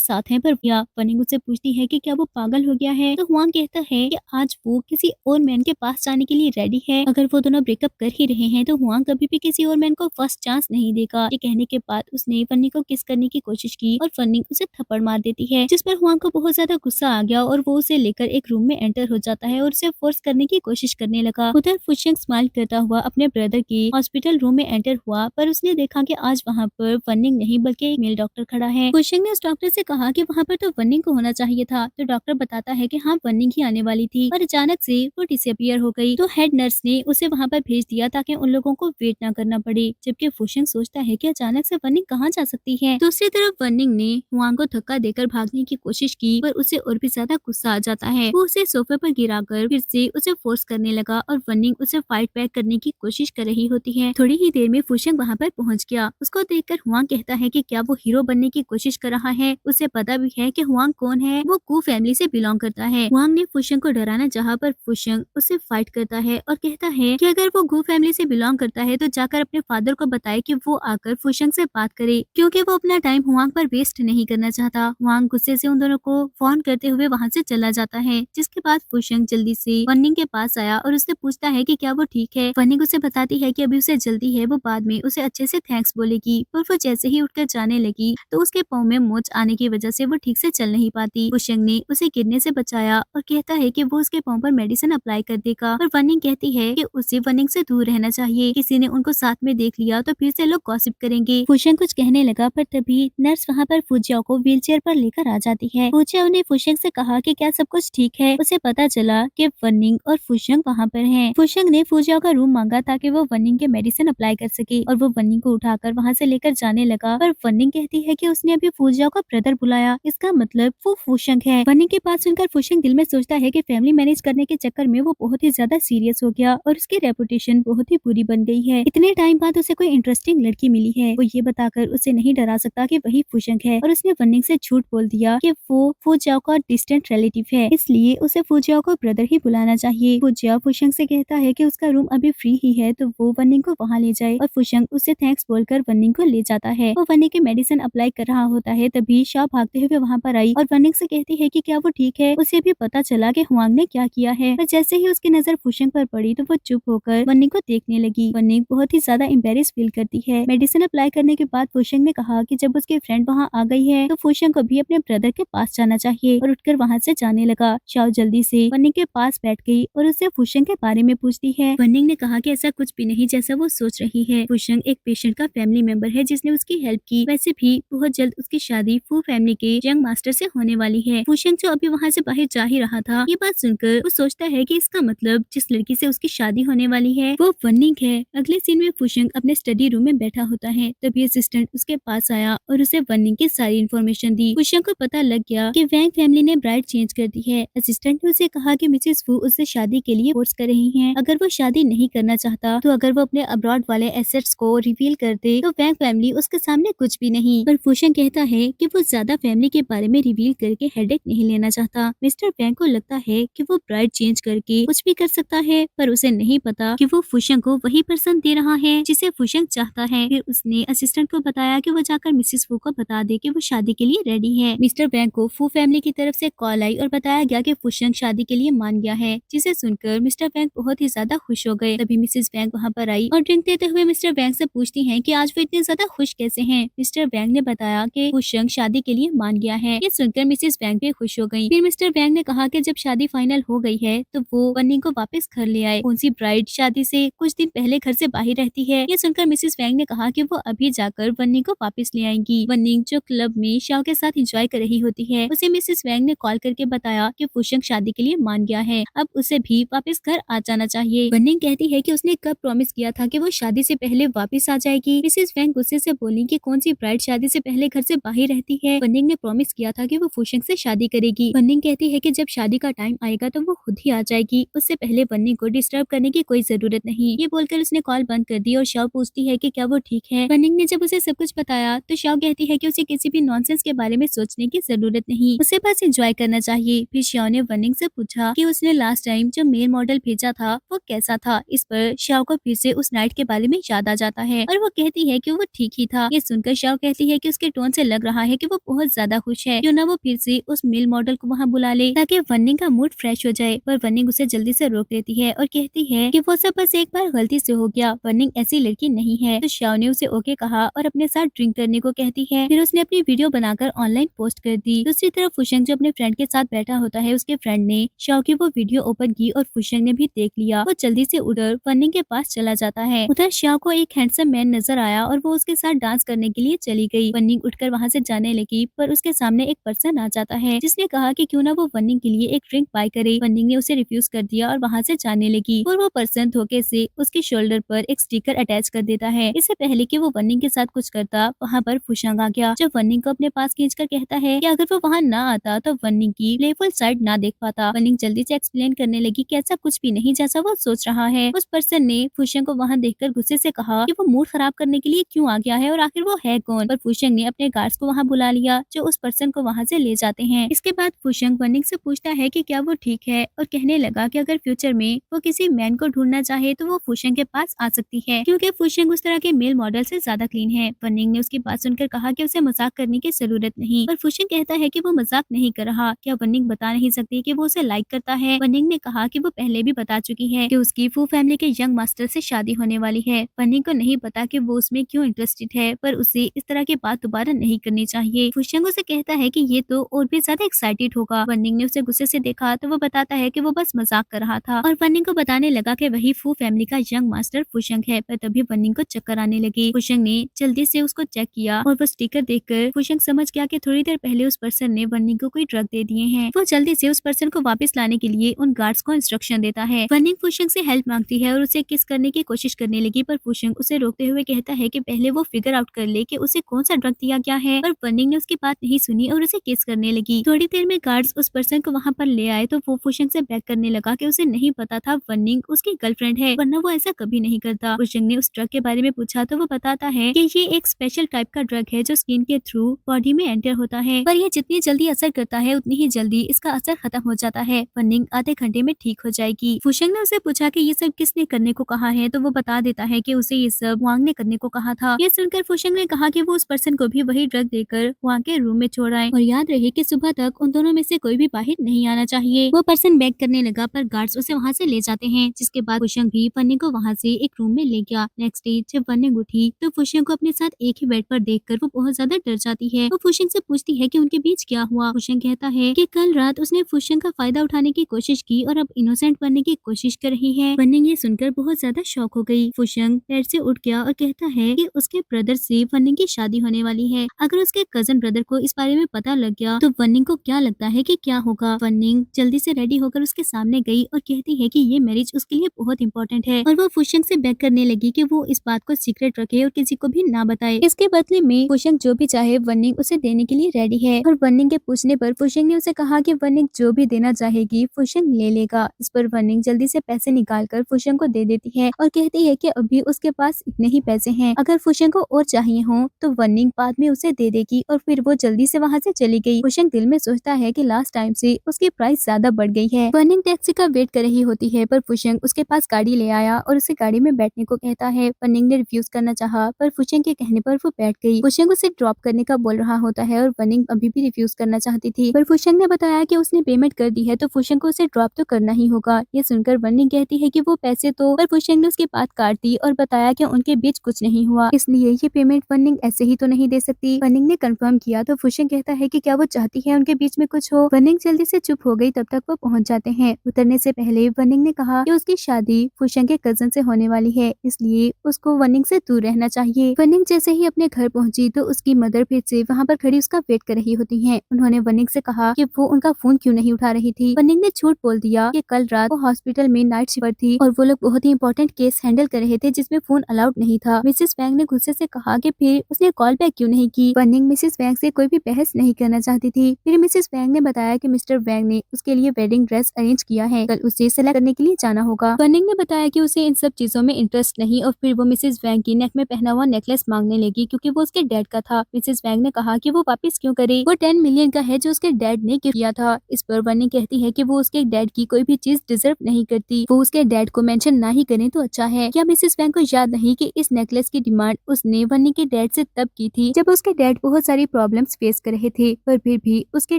साथ हैं, पर वनिंग उससे पूछती है कि क्या वो पागल हो गया है, तो हुआंग कहता है कि आज वो किसी और मैन के पास जाने के लिए रेडी है। अगर वो दोनों ब्रेकअप कर ही रहे हैं तो हुआंग कभी भी किसी और मैन को फर्स्ट चांस नहीं देगा। ये कहने के बाद उसने वनिंग को किस करने की कोशिश की और वनिंग उसे थप्पड़ मार देती है, जिस पर हुआंग को बहुत ज्यादा गुस्सा आ गया और वो उसे लेकर एक रूम में एंटर हो जाता है और उसे फोर्स करने की कोशिश करने लगा। उधर फुशिंग स्माइल करता हुआ अपने ब्रदर की हॉस्पिटल रूम में एंटर हुआ, पर उसने देखा कि आज वहाँ पर वनिंग नहीं बल्कि एक मेल डॉक्टर खड़ा है। फुशिंग ने उस डॉक्टर से कहा कि वहाँ पर तो वनिंग को होना चाहिए था, तो डॉक्टर बताता है कि हाँ वनिंग ही आने वाली थी, पर अचानक से वो डिसअपियर हो गई। तो हेड नर्स ने उसे वहाँ पर भेज दिया ताकि उन लोगों को वेट ना करना पड़े। जबकि फुशिंग सोचता है कि अचानक से वनिंग कहाँ जा सकती है। दूसरी तरफ वनिंग ने हुआंग को धक्का देकर भागने की कोशिश की, पर उसे और भी ज्यादा गुस्सा आ जाता है। वो उसे सोफे पर गिराकर फिर से उसे फोर्स करने लगा और वनिंग उसे फाइट बैक करने की कोशिश कर रही होती है। थोड़ी ही देर में फुशिंग वहाँ पर पहुँच गया। उसको देखकर हुआंग कहता है कि क्या वो हीरो बनने की कोशिश कर रहा है। उसे पता भी है कि हुआंग कौन है, वो कू फैमिली से बिलोंग करता है। हुआंग ने फुशिंग को डराना चाहा, पर फुशिंग उसे फाइट करता है और कहता है कि अगर वो गू फैमिली से बिलोंग करता है तो जाकर अपने फादर को बताए कि वो आकर फुशिंग से बात करे, क्योंकि वो अपना टाइम हुआंग पर वेस्ट नहीं करना चाहता। हुआंग गुस्से से उन दोनों को फोन करते हुए वहाँ से चला जाता है, जिसके बाद फुशिंग जल्दी से वनिंग के पास आया और उससे पूछता है कि क्या वो ठीक है। वनिंग उसे बताती है कि अभी उसे जल्दी है, वो बाद में उसे अच्छे से थैंक्स बोलेगी। पर वो जैसे ही उठकर जाने लगी तो उसके पाँव में मोच आने की वजह से वो ठीक से चल नहीं पाती। फुशिंग ने उसे गिरने से बचाया और कहता है कि वो उसके पाँव पर मेडिसिन अप्लाई कर देगा, पर वनिंग कहती है कि उसे वनिंग से दूर रहना चाहिए। किसी ने उनको साथ में देख लिया तो फिर से लोग गॉसिप करेंगे। फुशिंग कुछ कहने लगा, पर तभी नर्स वहाँ पर फुजियाओ को व्हीलचेयर पर लेकर आ जाती है। फुजियाओ ने फुशिंग से कहा कि क्या सब कुछ ठीक है। उसे पता चला कि वनिंग और फुशिंग वहाँ पर हैं। फुशिंग ने फुजियाओ का रूम मांगा ताकि वो वनिंग के मेडिसिन अप्लाई कर सके और वो वनिंग को उठाकर वहाँ से लेकर जाने लगा, पर वनिंग कहती है कि उसने अभी फुजियाओ का ब्रदर बुलाया, इसका मतलब वो फुशिंग है। वनिंग की बात सुनकर फुशिंग दिल में सोचता है कि फैमिली मैनेज करने के चक्कर में वो बहुत ही ज्यादा सीरियस हो गया और उसकी रेपुटेशन बहुत ही बुरी बन गई है। इतने टाइम बाद उसे कोई इंटरेस्टिंग लड़की मिली है, वो ये बताकर उसे नहीं डरा सकता कि वही फुशिंग है, और उसने वनिंग से झूठ बोल दिया कि वो फुजियाओ का डिस्टेंट रिलेटिव है, इसलिए उसे फुजियाओ को ब्रदर ही बुलाना चाहिए। फुजियाओ फुशिंग से कहता है कि उसका रूम अभी फ्री ही है, तो वो वनिंग को वहाँ ले जाए, और फुशिंग उसे थैंक्स बोलकर वनिंग को ले जाता है। वो वनिंग के मेडिसिन अप्लाई कर रहा होता है, तभी शाओ भागते हुए वहाँ पर आई और वनिंग से कहती है कि क्या वो ठीक है। उसे भी पता चला कि हुआंग ने क्या किया है, पर जैसे ही उसकी नजर फुशिंग पर पड़ी तो वो चुप होकर वनिंग को देखने लगी। वनिंग बहुत ही ज्यादा एम्बेरेस फील करती है। मेडिसिन अप्लाई करने के बाद फुशिंग ने कहा कि जब उसकी फ्रेंड वहाँ आ गई है तो फुशिंग को भी अपने ब्रदर के पास जाना चाहिए, और उठकर वहाँ से जाने लगा। शाओ जल्दी से वनिंग के पास बैठ गई और उससे फुशिंग के बारे में पूछती है। वनिंग ने कहा कि ऐसा कुछ भी नहीं जैसा वो सोच रही है। फुशिंग एक पेशेंट का फैमिली मेंबर है जिसने उसकी हेल्प की। वैसे भी बहुत जल्द उसकी शादी फू फैमिली के यंग मास्टर से होने वाली है। फुशिंग जो अभी वहाँ से बाहर जा ही रहा था, ये बात सुनकर वो सोचता है कि इसका मतलब जिस लड़की से उसकी शादी होने वाली है वो वनिंग है। अगले सीन में फुशिंग अपने स्टडी रूम में बैठा होता है, तभी असिस्टेंट उसके पास आया और उसे वनिंग की सारी इन्फॉर्मेशन दी। फुशिंग को पता लग गया कि वैंग फैमिली ने ब्राइड चेंज कर दी है। असिस्टेंट ने उसे कहा कि मिसेस फू उससे शादी के लिए फोर्स कर रही हैं। अगर वो शादी नहीं करना चाहता तो अगर वो अपने अब्रॉड वाले एसेट्स को रिवील कर दे तो वैंग फैमिली उसके सामने कुछ भी नहीं। पर फुशिंग कहता है कि वो ज्यादा फैमिली के बारे में रिवील करके हेडेक नहीं लेना चाहता। मिस्टर वैंग को लगता है कि वो ब्राइड चेंज करके कुछ भी कर सकता है, पर उसे नहीं पता कि वो फुशिंग को वही पर्सन दे रहा है जिसे फुशिंग चाहता है। फिर उसने असिस्टेंट को बताया कि वो जाकर मिसेस फू को बता दे कि वो शादी के लिए रेडी है। मिस्टर वैंग को फू फैमिली की तरफ से कॉल आई और बताया गया कि फुशिंग शादी के लिए मान गया है, जिसे सुनकर मिस्टर वैंग बहुत ही ज्यादा खुश हो गए। तभी मिसेस वैंग वहाँ पर आई और ड्रिंक देते हुए मिस्टर वैंग से पूछती है कि आज वो इतने ज्यादा खुश कैसे हैं। मिस्टर वैंग ने बताया कि फुशिंग शादी के लिए मान गया है। ये सुनकर मिसेस वैंग भी खुश हो गई। फिर मिस्टर वैंग ने कहा कि जब शादी फाइनल हो गई है तो वो वनिंग को वापस घर ले आए। कौन सी ब्राइड शादी से कुछ दिन पहले घर से बाहर रहती है। ये सुनकर मिसेस वैंग ने कहा कि वो अभी जाकर वनिंग को वापस ले आएंगी। वनिंग जो क्लब में शाओ के साथ एंजॉय कर रही होती है, उसे मिसेस वैंग ने कॉल करके बताया कि फुशिंग शादी के लिए मान गया है, अब उसे भी वापस घर आ जाना चाहिए। वनिंग कहती है कि उसने कब प्रॉमिस किया था कि वो शादी से पहले वापस आ जाएगी। मिसेस वैंग गुस्से से बोली कि कौन सी ब्राइड शादी से पहले घर से बाहर रहती है। वनिंग ने प्रॉमिस किया था कि वो फुशिंग से शादी करेगी। वनिंग कहती है कि जब शादी का टाइम आएगा तो वो खुद ही आ जाएगी, उससे पहले वनिंग को डिस्टर्ब करने की कोई जरूरत नहीं। ये बोलकर उसने कॉल बंद कर दी और शाओ पूछती है कि क्या वो ठीक है। वनिंग ने जब उसे सब कुछ बताया तो शाओ कहती है कि उसे किसी भी नॉनसेंस के बारे में सोचने की जरूरत नहीं, उसे बस एंजॉय करना चाहिए। फिर शाओ ने वनिंग से पूछा कि उसने लास्ट टाइम जो मेल मॉडल भेजा था वो कैसा था। इस पर शाओ को फिर से उस नाइट के बारे में याद आ जाता है और वो कहती है कि वो ठीक ही था। ये सुनकर पर शाओ कहती है कि उसके टोन से लग रहा है कि वो बहुत ज्यादा खुश है, क्यों ना वो फिर से उस मेल मॉडल को वहाँ बुला ले ताकि वनिंग का मूड फ्रेश हो जाए। पर वनिंग उसे जल्दी से रोक लेती है और कहती है कि वो सब बस एक बार गलती से हो गया, वनिंग ऐसी लड़की नहीं है। तो शाओ ने उसे ओके कहा और अपने साथ ड्रिंक करने को कहती है। फिर उसने अपनी वीडियो बनाकर ऑनलाइन पोस्ट कर दी। दूसरी तरफ फुशंग जो अपने फ्रेंड के साथ बैठा होता है, उसके फ्रेंड ने शाओ की वो वीडियो ओपन की और फुशंग ने भी देख लिया। वो जल्दी से उधर वनिंग के पास चला जाता है। उधर शाओ को एक हैंडसम मैन नजर आया और वो उसके साथ डांस करने के लिए चली गई। वनिंग उठकर वहाँ से जाने लगी, पर उसके सामने एक पर्सन आ जाता है जिसने कहा कि क्यों ना वो वनिंग के लिए एक ड्रिंक बाय करे। वनिंग ने उसे रिफ्यूज कर दिया और वहाँ से जाने लगी, और वो पर्सन धोखे से उसके शोल्डर पर एक स्टिकर अटैच कर देता है। इससे पहले कि वो वनिंग के साथ कुछ करता, वहाँ पर फुशंग आ गया, जो वनिंग को अपने पास खींचकर कहता है कि अगर वो वहाँ ना आता तो वनिंग की प्लेफुल साइड ना देख पाता। वनिंग जल्दी से एक्सप्लेन करने लगी कि ऐसा कुछ भी नहीं जैसा वो सोच रहा है। उस पर्सन ने फुशंग को वहाँ देखकर गुस्से से कहा कि वो मूड खराब करने के लिए क्यों आ गया है और आखिर वो है कौन। पर फुशंग ने अपने गार्ड्स को वहाँ बुला लिया, जो उस पर्सन को वहाँ से ले जाते हैं। इसके बाद फुशंग वनिंग से पूछता है कि क्या वो ठीक है, और कहने लगा कि अगर फ्यूचर में वो किसी मैन को ढूंढना चाहे तो वो फुशंग के पास आ सकती है, क्योंकि फुशंग उस तरह के मेल मॉडल से ज्यादा क्लीन है। वनिंग ने उसकी बात सुनकर कहा कि उसे मजाक करने की जरूरत नहीं, पर फुशंग कहता है कि वो मजाक नहीं कर रहा। क्या वनिंग बता नहीं सकती कि वो उसे लाइक करता है? वनिंग ने कहा कि वो पहले भी बता चुकी है कि उसकी फू फैमिली के यंग मास्टर से शादी होने वाली है। वनिंग को नहीं पता कि वो उसमें क्यों इंटरेस्टेड है, पर उसे इस तरह की बात दोबारा नहीं करनी चाहिए। फुशंग उसे कहता है कि ये तो और भी ज्यादा एक्साइटेड होगा। वनिंग ने उसे गुस्से से देखा तो वो बताता है कि वो बस मजाक कर रहा था, और वनिंग को बताने लगा कि वही फू फैमिली का यंग मास्टर फुशंग है। पर तभी वनिंग को चक्कर आने लगी। फुशंग ने जल्दी से उसको चेक किया और वो स्टिकर देखकर फुशंग समझ गया कि थोड़ी देर पहले उस पर्सन ने वनिंग को कोई ड्रग दे दिए हैं। वो जल्दी से उस पर्सन को वापस लाने के लिए उन गार्ड्स को इंस्ट्रक्शन देता है। वनिंग फुशंग से हेल्प मांगती है और उसे किस करने की कोशिश करने लगी, पर फुशंग उसे रोकते हुए कहता है कि पहले वो फिगर आउट कर ले कि उसे कौन सा ड्रग दिया गया है। पर वनिंग ने उसकी बात नहीं सुनी और उसे किस करने लगी। थोड़ी देर में गार्ड्स उस पर्सन को वहाँ पर ले आए तो वो फुशंग से बैक करने लगा कि उसे नहीं पता था वनिंग उसकी गर्लफ्रेंड है, वरना वो ऐसा कभी नहीं करता। फुशंग ने उस ड्रग के बारे में पूछा तो वो बताता है कि ये एक स्पेशल टाइप का ड्रग है जो स्किन के थ्रू बॉडी में एंटर होता है, पर यह जितनी जल्दी असर करता है उतनी ही जल्दी इसका असर खत्म हो जाता है। वनिंग आधे घंटे में ठीक हो जाएगी। फुशंग ने उसे पूछा कि ये सब किसने करने को कहा है, तो वो बता देता है कि उसे ये सब वांग ने करने को कहा था। ये सुनकर फुशंग ने कहा कि वो उस पर्सन को भी वही ड्रग देकर वांग के रूम में छोड़ आए, और याद रहे कि सुबह तक उन दोनों में से कोई भी बाहर नहीं आना चाहिए। वो पर्सन बैक करने लगा, पर गार्ड्स उसे वहाँ से ले जाते हैं, जिसके बाद फुशंग भी वनिंग को वहाँ से एक रूम में ले गया। नेक्स्ट डे जब वनिंग उठी तो फुशंग को अपने साथ एक ही बेड पर देखकर वो बहुत ज्यादा डर जाती है। वो फुशंग से पूछती है कि उनके बीच क्या हुआ। फुशंग कहता है कि कल रात उसने फुशंग का फायदा उठाने की कोशिश की और अब इनोसेंट बनने की कोशिश कर रही है। वनिंग ये सुनकर बहुत ज्यादा शॉक हो गई। फुशंग बेड से उठ गया और कहता है कि उसके ब्रदर से वनिंग की शादी होने वाली है। अगर उसके कजन ब्रदर को इस बारे में पता लग गया तो वनिंग को क्या लगता है कि क्या होगा। वनिंग जल्दी से रेडी होकर उसके सामने गई और कहती है कि ये मैरिज उसके लिए बहुत इंपॉर्टेंट है, और वो फुशंग से बेग करने लगी कि वो इस बात को सीक्रेट रखे और किसी को भी ना बताए। इसके बदले में फुशंग जो भी चाहे वनिंग उसे देने के लिए रेडी है, और वनिंग के पूछने पर फुशंग ने उसे कहा कि वनिंग जो भी देना चाहेगी फुशंग ले लेगा। इस पर वनिंग जल्दी से पैसे निकालकर फुशंग को दे देती है और कहती है कि अभी उसके पास इतने ही पैसे हैं, अगर फुशंग को और चाहिए हो तो वनिंग बाद में उसे दे देगी, और फिर वो जल्दी से वहाँ से चली गई। फुशंग दिल में सोचता है कि लास्ट टाइम से उसकी प्राइस ज्यादा बढ़ गई है। वनिंग टैक्सी का वेट कर रही होती है, पर फुशंग उसके पास गाड़ी ले आया और उसे गाड़ी में बैठने को कहता है। वनिंग ने रिफ्यूज करना चाहा, पर फुशंग के कहने पर वो बैठ गई। फुशंग उसे ड्रॉप करने का बोल रहा होता है और वनिंग अभी भी रिफ्यूज करना चाहती थी, पर फुशंग ने बताया कि उसने पेमेंट कर दी है तो फुशंग को उसे ड्रॉप तो करना ही होगा। ये सुनकर वनिंग कहती है कि वो पैसे तो, पर फुशंग ने उसकी बात काट दी और बताया कि उनके बीच कुछ नहीं हुआ, इसलिए ये पेमेंट वनिंग ऐसे ही तो नहीं दे सकती। वनिंग ने कंफर्म किया तो फुशंग कहता है कि क्या वो चाहती है उनके बीच में कुछ हो। वनिंग जल्दी से चुप हो गई, तब तक वो पहुंच जाते हैं। उतरने से पहले वनिंग ने कहा कि उसकी शादी फुशंग के कजन से होने वाली है, इसलिए उसको वनिंग से दूर रहना चाहिए। वनिंग जैसे ही अपने घर पहुंची तो उसकी मदर फिर से वहाँ पर खड़ी उसका वेट कर रही होती हैं। उन्होंने वनिंग से कहा कि वो उनका फोन क्यों नहीं उठा रही थी। वनिंग ने झूठ बोल दिया कि कल रात वो हॉस्पिटल में नाइट शिफ्ट पर थी और वो लोग बहुत ही इंपॉर्टेंट केस हैंडल कर रहे थे जिसमें फोन अलाउड नहीं था। मिसेस वैंग ने गुस्से से कहा कि फिर उसने कॉल बैक क्यों नहीं की। वनिंग मिसेस वैंग से कोई भी बहस नहीं करना चाहती थी। फिर मिसेस वैंग ने बताया कि मिस्टर वैंग ने उसके लिए वेडिंग ड्रेस अरेंज किया है, कल उसे सेलेक्ट करने के लिए जाना होगा। वनिंग ने बताया कि उसे इन सब चीजों में इंटरेस्ट नहीं, और फिर वो मिसेस वैंग की नेक में पहना हुआ नेकलेस मांगने लगी क्योंकि वो उसके डैड का था। मिसेस वैंग ने कहा कि वो वापस क्यों करे, वो 10 मिलियन का है जो उसके डैड ने गिफ्ट किया था। इस पर वनिंग कहती है कि वो उसके डैड की कोई भी चीज डिजर्व नहीं करती, वो उसके डैड को मेंशन ना ही करें तो अच्छा है। क्या मिसेस वैंग को याद नहीं कि इस नेकलेस की डिमांड उसने वनिंग के डैड डैड से तब की थी जब उसके डैड बहुत सारी प्रॉब्लम्स फेस कर रहे थे, पर फिर भी उसके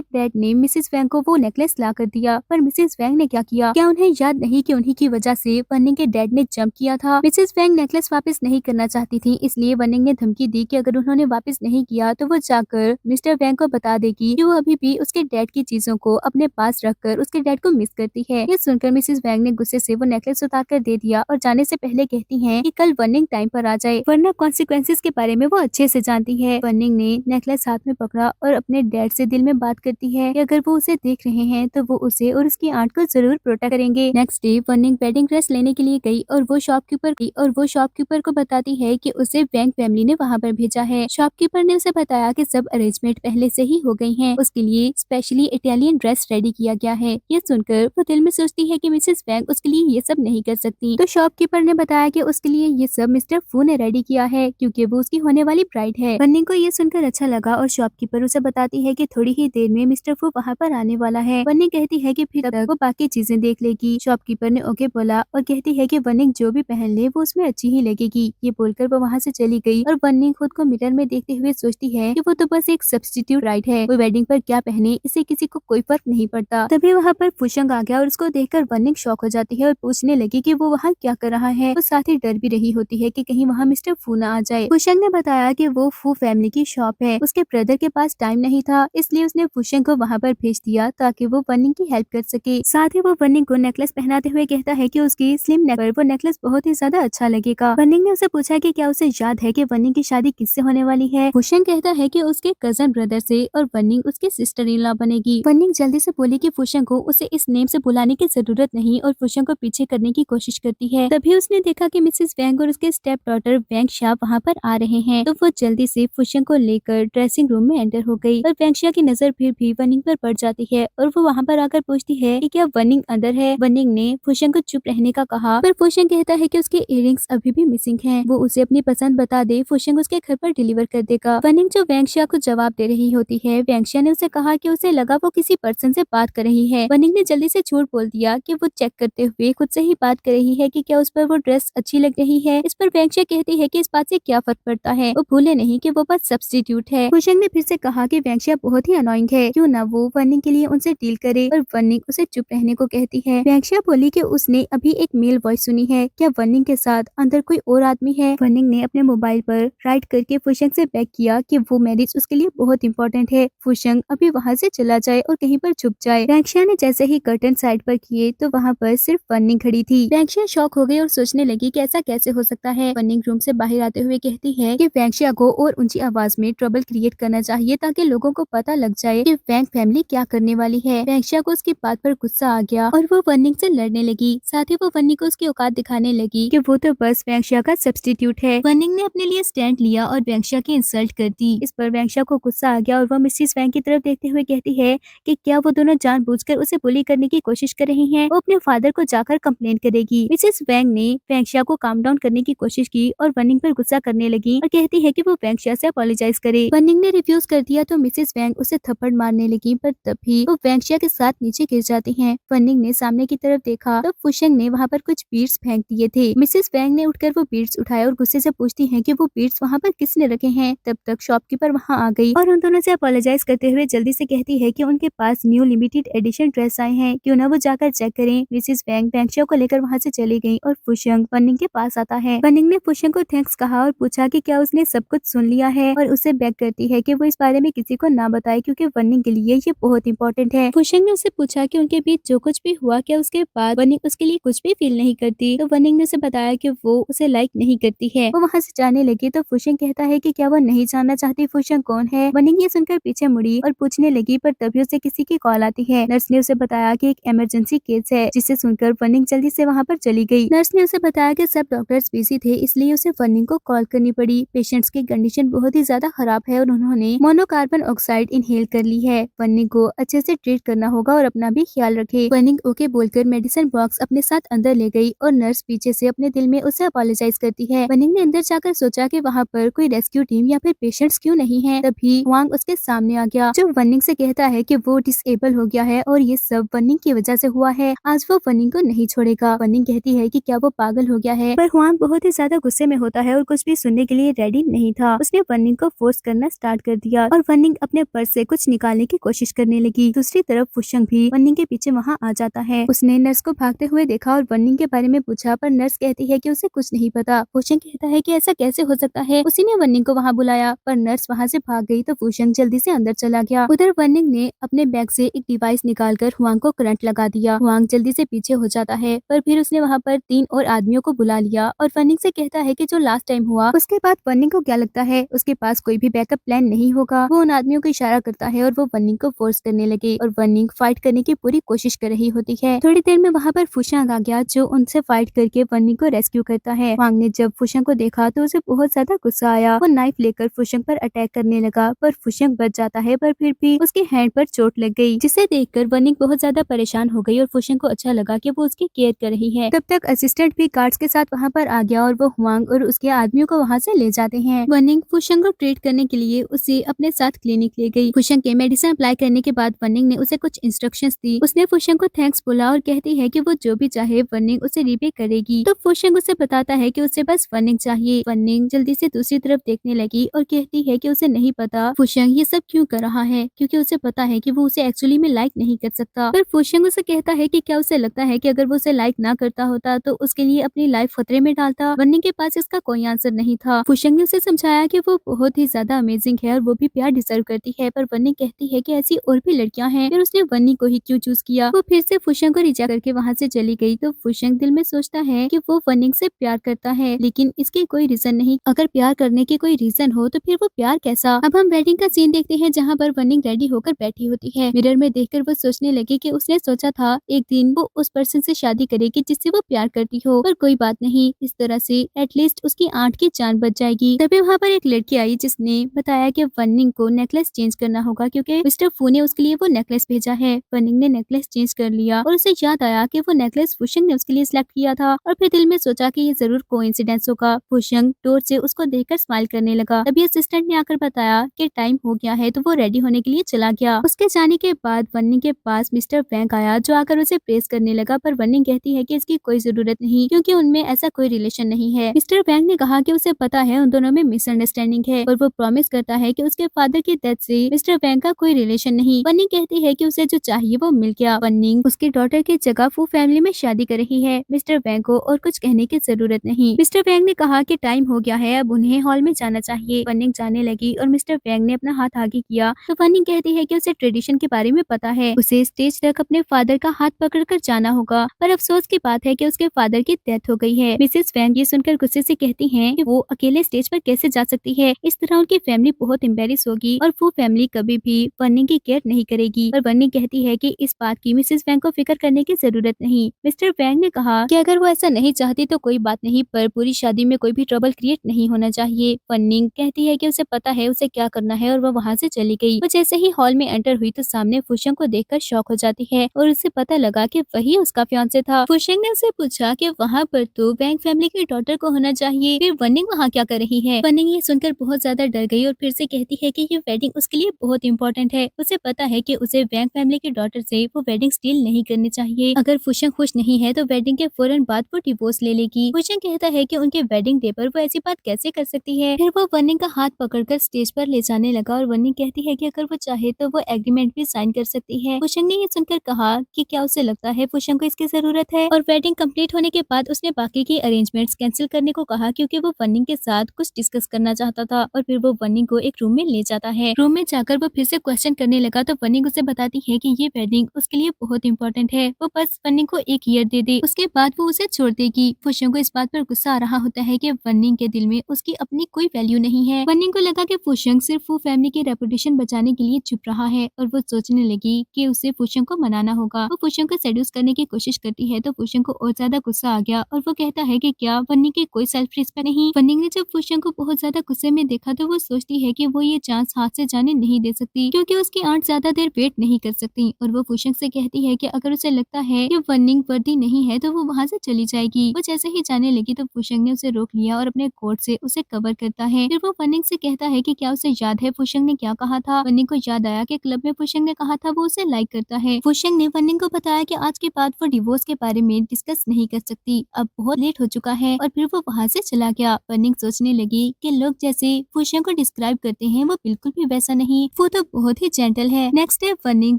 डैड ने मिसेस वैंग को वो नेकलेस ला कर दिया। पर मिसेस वैंग ने क्या किया, क्या उन्हें याद नहीं कि उन्हीं की वजह से वनिंग के डैड ने जंप किया था। मिसेस वैंग नेकलेस वापस नहीं करना चाहती थी, इसलिए वनिंग ने धमकी दी कि अगर उन्होंने वापस नहीं किया तो वो जाकर मिस्टर वैंग को बता देगी कि वो अभी भी उसके डैड की चीजों को अपने पास रखकर उसके डैड को मिस करती है। ये सुनकर मिसेस वैंग ने गुस्से से वो नेकलेस उतार कर दे दिया और जाने से पहले कहती हैं कि कल वनिंग टाइम पर आ जाए, वरना कॉन्सिक्वेंसेस के बारे में वो अच्छे से जानती है। वनिंग ने नेकलेस हाथ में पकड़ा और अपने डैड से दिल में बात करती है कि अगर वो उसे देख रहे हैं तो वो उसे और उसकी आंट को जरूर प्रोटेक्ट करेंगे। नेक्स्ट डे वनिंग वेडिंग ड्रेस लेने के लिए गई और वो शॉपकीपर को बताती है कि उसे वैंग फैमिली ने वहाँ पर भेजा है। शॉपकीपर ने उसे बताया कि सब अरेंजमेंट पहले से ही हो गई हैं, उसके लिए स्पेशली इटालियन ड्रेस रेडी किया गया है। ये सुनकर वो दिल में सोचती है कि मिसेस वैंग उसके लिए ये सब नहीं कर सकती। तो शॉपकीपर ने बताया कि उसके लिए ये सब मिस्टर फू ने रेडी किया है क्योंकि वो उसकी होने वाली ब्राइड है। वनिंग को ये सुनकर अच्छा लगा और शॉपकीपर उसे बताती है कि थोड़ी ही देर में मिस्टर फू वहाँ पर आने वाला है। वनिंग कहती है कि फिर तक वो बाकी चीजें देख लेगी। शॉपकीपर ने ओके बोला और कहती है कि वनिंग जो भी पहन ले वो उसमें अच्छी ही लगेगी। ये बोलकर वो वहाँ से चली गई और वनिंग खुद को मिरर में देखते हुए सोचती है कि वो तो बस एक सब्स्टिट्यूट ब्राइड है, वो वेडिंग पर क्या पहने इससे किसी को कोई फर्क नहीं पड़ता। तभी वहाँ पर फुशंग आ गया और उसको देखकर वनिंग शॉक हो जाती है और पूछने लगी कि वो वहाँ क्या कर रहा है। वो साथ ही डर भी रही होती है कि कहीं वहाँ मिस्टर फू ना आ जाए। फुशंग ने बताया कि वो फू फैमिली की शॉप है, उसके ब्रदर के पास टाइम नहीं था, इसलिए उसने फुशंग को वहाँ पर भेज दिया ताकि वो वनिंग की हेल्प कर सके। साथ ही वो वनिंग को नेकलेस पहनाते हुए कहता है कि उसकी स्लिम नेक पर वो नेकलेस बहुत ही ज्यादा अच्छा लगेगा। वनिंग ने उसे पूछा कि क्या उसे याद है कि वनिंग की शादी किससे होने वाली है। फुशंग कहता है कि उसके कजन ब्रदर से और वनिंग उसकी सिस्टर इन लॉ बनेगी। वनिंग जल्दी से बोली कि फुशंग को उसे इस नेम से बुलाने की जरूरत नहीं और फुशंग को पीछे करने की कोशिश करती है। तभी उसने देखा कि मिसेस वैंग और उसके स्टेप डॉटर वैंगशा वहाँ पर आ रहे हैं, तो वो जल्दी से फुशंग को लेकर ड्रेसिंग रूम में एंटर हो गई और वैंगशा की नजर फिर भी वनिंग पर पड़ जाती है और वो वहाँ पर आकर पूछती है कि क्या वनिंग अंदर है। वनिंग ने फुशंग को चुप रहने का कहा, पर फुशंग कहता है कि उसके इयररिंग्स अभी भी मिसिंग हैं। वो उसे अपनी पसंद बता दे, फुशंग उसके घर पर डिलीवर कर देगा। वनिंग जो वैंगशा को जवाब दे रही होती है, वैंगशा ने उसे कहा कि उसे लगा वो किसी पर्सन से बात कर रही है। वनिंग ने जल्दी से झूठ बोल दिया कि वो चेक करते हुए खुद से ही बात कर रही है कि क्या उस पर वो ड्रेस अच्छी लग रही है। इस पर वैंगशा कहती है कि इस बात से क्या फर्क पड़ता है, वो भूले नहीं कि वो बस सब्स्टिट्यूट है। फुशंग ने फिर से कहा कि वैंगशा बहुत ही अनोइंग है, क्यों ना वो वनिंग के लिए उनसे डील करे, और वनिंग उसे चुप रहने को कहती है। वैंगशा बोली कि उसने अभी एक मेल वॉइस सुनी है, क्या वनिंग के साथ अंदर कोई और आदमी है। वनिंग ने अपने मोबाइल पर राइट करके फुशंग से बैक किया कि वो मैरिज उसके लिए बहुत इंपॉर्टेंट है, फुशंग अभी वहाँ से चला जाए और कहीं पर छुप जाए। वैंगशा ने जैसे ही कर्टन साइड पर किए तो वहाँ पर सिर्फ वनिंग खड़ी थी। वैंगशा शॉक हो गई और सोचने लगी कि ऐसा कैसे हो सकता है। वनिंग रूम से बाहर आते हुए कहती है कि वैंगशा को और ऊंची आवाज में ट्रबल क्रिएट करना चाहिए ताकि लोगों को पता लग जाए कि वैंग फैमिली क्या करने वाली है। वैंगशा को उसकी बात पर गुस्सा आ गया और वो वनिंग से लड़ने लगी। साथ ही वो वनिंग को उसकी औकात दिखाने लगी कि वो तो बस वैंगशा का सब्स्टिट्यूट है। वनिंग ने अपने लिए स्टैंड लिया और वैंगशा की इंसल्ट कर दी। इस पर वैंगशा को गुस्सा आ गया और वो मिसेस वैंग की तरफ देखते हुए कहती है कि क्या वो दोनों जानबूझकर उसे बुली करने की कोशिश कर रही हैं। वो अपने फादर को जाकर कंप्लेंट करेगी। मिसेस वैंग ने वैंगशा को काम डाउन करने की कोशिश की और वनिंग पर गुस्सा करने लगी और कहती है कि वो वैंगशा से अपोलोजाइज करे। वनिंग ने रिफ्यूज कर दिया तो मिसेस वैंग उसे थप्पड़ मारने लगी, पर तभी वो वैंगशा के साथ नीचे गिर जाती हैं। वनिंग ने सामने की तरफ देखा तो फुशंग ने वहाँ पर कुछ बीड्स फेंक दिए थे। मिसेस वैंग ने उठकर वो बीड्स उठाए और गुस्से से पूछती हैं कि वो बीड्स वहाँ पर किसने रखे हैं। तब तक शॉपकीपर वहाँ आ गई और उन दोनों से अपोलोजाइज करते हुए जल्दी से कहती है कि उनके पास न्यू लिमिटेड एडिशन ड्रेस आए हैं, क्यों ना वो जाकर चेक करें। मिसेस वैंग वैंगशा को लेकर वहाँ से चली गई और फुशंग वनिंग के पास आता है। वनिंग ने फुशंग को थैंक्स कहा और पूछा कि क्या उसने सब कुछ सुन लिया है और उसे बेग करती है कि वो इस बारे में किसी को ना बताए क्योंकि वनिंग के लिए ये बहुत इंपॉर्टेंट है। फुशंग ने उसे पूछा कि उनके बीच जो कुछ भी हुआ क्या उसके बाद वनिंग उसके लिए कुछ भी फील नहीं करती। तो वनिंग ने उसे बताया कि वो उसे लाइक नहीं करती है। वो वहाँ से जाने लगी तो फुशंग कहता है कि क्या वो नहीं जानना चाहती फुशंग कौन है। वनिंग ये सुनकर पीछे मुड़ी और पूछने लगी, पर तभी उसे किसी की कॉल आती है। नर्स ने उसे बताया कि एक इमरजेंसी केस है, जिसे सुनकर वनिंग जल्दी से वहाँ पर चली गई। नर्स ने उसे बताया कि सब डॉक्टर्स बिजी थे, इसलिए उसे वनिंग को कॉल करनी पड़ी। पेशेंट्स की कंडीशन बहुत ही ज्यादा खराब है और उन्होंने मोनोकार्बन ऑक्साइड इनहेल कर ली है। वनिंग को अच्छे से ट्रीट करना होगा और अपना भी ख्याल रखे। वनिंग ओके बोलकर मेडिसिन बॉक्स अपने साथ अंदर ले गई और नर्स पीछे से अपने दिल में उसे अपोलोजाइज करती है। वनिंग ने अंदर जाकर सोचा कि वहाँ पर कोई रेस्क्यू टीम या फिर पेशेंट्स क्यों नहीं है। तभी वांग उसके सामने आ गया, जो वनिंग से कहता है कि वो डिसेबल हो गया है और ये सब वनिंग की वजह से हुआ है। आज वो वनिंग को नहीं छोड़ेगा। वनिंग कहती है कि क्या वो पागल हो गया है, पर वांग बहुत ही ज्यादा गुस्से में होता है और कुछ भी सुनने के लिए रेडी नहीं था। उसने वनिंग को फोर्स करना स्टार्ट कर दिया और वनिंग अपने पर्स से कुछ निकालने की कोशिश करने लगी। दूसरी तरफ फुशंग भी वनिंग के पीछे वहाँ आ जाता है। उसने नर्स को भागते हुए देखा और वनिंग के बारे में पूछा, पर नर्स कहती है कि उसे कुछ नहीं पता। फुशंग कहता है कि ऐसा कैसे हो सकता है, उसी ने वनिंग को वहाँ बुलाया, पर नर्स वहाँ से भाग गई तो फुशंग जल्दी से अंदर चला गया। उधर वनिंग ने अपने बैग से एक डिवाइस निकालकर हुआंग को करंट लगा दिया। हुआंग जल्दी से पीछे हो जाता है, पर फिर उसने वहाँ पर 3 और आदमियों को बुला लिया और वनिंग से कहता है कि जो लास्ट टाइम हुआ उसके बाद वनिंग को क्या लगता है उसके पास कोई भी बैकअप प्लान नहीं होगा। वो उन आदमियों को इशारा करता है और वो वनिंग को फोर्स करने लगे और वनिंग फाइट करने की पूरी कोशिश कर रही होती है। थोड़ी देर में वहाँ पर फुशंग आ गया जो उनसे फाइट करके वनिंग को रेस्क्यू करता है। हुआंग ने जब फुशंग को देखा तो उसे बहुत ज्यादा गुस्सा आया। वो नाइफ लेकर फुशंग पर अटैक करने लगा, पर फुशंग बच जाता है, पर फिर भी उसके हैंड पर चोट लग गई, जिसे देखकर वनिंग बहुत ज्यादा परेशान हो गई और फुशंग को अच्छा लगा कि वो उसकी केयर कर रही है। तब तक असिस्टेंट भी गार्ड्स के साथ वहाँ पर आ गया और वो हुआंग और उसके आदमियों को वहाँ से ले जाते हैं। वनिंग फुशंग को ट्रीट करने के लिए उसे अपने साथ क्लिनिक ले गई। फुशंग के मेडिसिन अप्लाई करने के बाद वनिंग ने उसे कुछ इंस्ट्रक्शंस दी। उसने फुशंग को थैंक्स बोला और कहती है कि वो जो भी चाहे वनिंग उसे रिपे करेगी। तो फुशंग उसे बताता है कि उसे बस वनिंग चाहिए। वनिंग जल्दी से दूसरी तरफ देखने लगी और कहती है कि उसे नहीं पता फुशंग ये सब क्यों कर रहा है, क्योंकि उसे पता है कि वो उसे एक्चुअली में लाइक नहीं कर सकता। पर फुशंग उसे कहता है कि क्या उसे लगता है कि अगर वो उसे लाइक ना करता होता तो उसके लिए अपनी लाइफ खतरे में डालता। वनिंग के पास इसका कोई आंसर नहीं था। फुशंग ने उसे समझाया कि वो बहुत ही ज्यादा अमेजिंग है और वो भी प्यार डिजर्व करती है, पर वनिंग कहती है कि ऐसी और भी लड़कियां हैं, फिर उसने वनिंग को ही क्यों चूज किया। वो फिर से फुशंग को रिजेक्ट करके वहाँ से चली गई। तो फुशंग दिल में सोचता है कि वो वनिंग से प्यार करता है, लेकिन इसके कोई रीजन नहीं। अगर प्यार करने की कोई रीजन हो तो फिर वो प्यार कैसा। अब हम वेडिंग का सीन देखते हैं जहाँ पर वनिंग रेडी होकर बैठी होती है। मिरर में देखकर वो सोचने लगी कि उसने सोचा था एक दिन वो उस पर्सन से शादी करेगी जिससे वो प्यार करती हो, पर कोई बात नहीं, इस तरह से एटलीस्ट उसकी आंट की जान बच जाएगी। तभी वहाँ पर एक लड़की आई जिसने बताया कि वनिंग को नेकलेस चेंज करना होगा क्योंकि मिस्टर फू ने उसके लिए वो नेकलेस भेजा है। वनिंग ने नेकलेस चेंज कर लिया और उसे याद आया कि वो नेकलेस फुशंग ने उसके लिए सिलेक्ट किया था और फिर दिल में सोचा कि ये जरूर कोइंसिडेंस होगा। फुशंग डोर से उसको देखकर स्माइल करने लगा। तभी असिस्टेंट ने आकर बताया कि टाइम हो गया है, तो वो रेडी होने के लिए चला गया। उसके जाने के बाद वनिंग के पास मिस्टर वैंग आया जो आकर उसे प्रेस करने लगा, पर वनिंग कहती है कि इसकी कोई जरूरत नहीं क्योंकि उनमें ऐसा कोई रिलेशन नहीं है। मिस्टर वैंग ने कहा कि उसे पता है उन दोनों में मिसअंडरस्टैंडिंग है और वो प्रॉमिस करता है कि उसके फादर की डेथ से मिस्टर वैंग का कोई रिलेशन नहीं। वनिंग कहती है कि उसे जो चाहिए वो मिल गया। वनिंग उसकी डॉटर की जगह फू फैमिली में शादी कर रही है। मिस्टर वैंग को और कुछ कहने की जरूरत नहीं। मिस्टर वैंग ने कहा कि टाइम हो गया है, अब उन्हें हॉल में जाना चाहिए। वनिंग जाने लगी और मिस्टर वैंग ने अपना हाथ आगे किया तो वनिंग कहती है कि उसे ट्रेडिशन के बारे में पता है, उसे स्टेज तक अपने फादर का हाथ पकड़कर जाना होगा, पर अफसोस की बात है कि उसके फादर की डेथ हो गई है। मिसेस वैंग ये सुनकर गुस्से से कहती हैं कि वो अकेले स्टेज पर कैसे जा सकती है, इस तरह उनकी फैमिली बहुत एम्बेरस होगी और वो फैमिली कभी भी वनिंग की केयर नहीं करेगी। और वनिंग कहती है कि इस बात की मिसेस वैंग को फिक्र करने की जरूरत नहीं। मिस्टर वैंग ने कहा कि अगर वो ऐसा नहीं चाहती तो कोई बात नहीं, पर पूरी शादी में कोई भी ट्रबल क्रिएट नहीं होना चाहिए। वनिंग कहती है कि उसे पता है उसे क्या करना है और वो वहाँ से चली गई। वो जैसे ही हॉल में एंटर हुई तो सामने फुशंग को देखकर शॉक हो जाती है और उसे पता लगा कि वही उसका फियांसे था। फुशंग ने उसे पूछा कि वहाँ पर तो वैंग फैमिली की डॉटर को होना चाहिए, फिर वनिंग वहाँ क्या कर रही है। वनिंग ये सुनकर बहुत ज्यादा डर गई और फिर से कहती है कि ये वेडिंग उसके लिए बहुत इंपॉर्टेंट है। उसे पता है कि उसे वैंग फैमिली की डॉटर से वो वेडिंग स्टील नहीं करनी चाहिए। अगर फुशंग खुश नहीं है तो वेडिंग के फौरन बाद वो डिवोर्स ले लेगी। फुशंग कहता है कि उनके वेडिंग डे पर वो ऐसी बात कैसे कर सकती है। फिर वो वनिंग का हाथ पकड़कर स्टेज पर ले जाने लगा और वनिंग कहती है कि अगर वो चाहे तो वो एग्रीमेंट भी साइन कर सकती है। फुशंग ने ये सुनकर कहा कि क्या उसे लगता है फुशंग को इसकी जरूरत है, और वेडिंग कंप्लीट होने के बाद उसने बाकी की अरेंजमेंट्स कैंसिल करने को कहा क्योंकि वो वनिंग के साथ कुछ डिस्कस करना चाहता था। और फिर वो वनिंग को एक रूम में ले जाता है। रूम में जाकर वो फिर से क्वेश्चन करने लगा तो वनिंग उसे बताती है कि ये वेडिंग उसके लिए बहुत इंपॉर्टेंट है, वो बस वनिंग को 1 ईयर दे दे, उसके बाद वो उसे छोड़ देगी। फुशंग को इस बात पर गुस्सा आ रहा होता है कि वनिंग के दिल में उसकी अपनी कोई वैल्यू नहीं है। वनिंग को लगा कि फुशंग सिर्फ वो फैमिली की रेपुटेशन बचाने के लिए चुप रहा है और वो सोचने लगी कि उसे फुशंग को मनाना होगा। वो फुशंग को सेड्यूस करने की कोशिश करती है तो फुशंग को और ज्यादा गुस्सा आ गया और वो कहता है कि क्या वनिंग की कोई सेल्फ रिस्पेक्ट नहीं। वनिंग ने जब फुशंग को बहुत ज्यादा गुस्से में देखा तो वो सोचती है कि वो ये चांस हाथ से जाने नहीं दे सकती क्योंकि उसकी आंट ज्यादा देर वेट नहीं कर सकती। और वो फुशंग से कहती है कि अगर उसे लगता है कि वनिंग वर्दी नहीं है तो वो वहाँ से चली जाएगी। वो जैसे ही जाने लगी तो फुशंग ने उसे रोक लिया और अपने कोट से उसे कवर करता है। फिर वो वनिंग से कहता है कि क्या उसे याद है फुशंग ने क्या कहा था। वनिंग को याद आया कि क्लब में फुशंग ने कहा था वो उसे लाइक करता है। फुशंग ने वनिंग को बताया कि आज के बाद वो डिवोर्स के बारे में डिस्कस नहीं कर सकती, अब बहुत लेट हो चुका है, और फिर वो वहाँ से चला गया। वनिंग सोचने लगी कि लोग जैसे फुशिंग को डिस्क्राइब करते हैं वो बिल्कुल भी वैसा नहीं, वो तो बहुत ही जेंटल है। नेक्स्ट डे वनिंग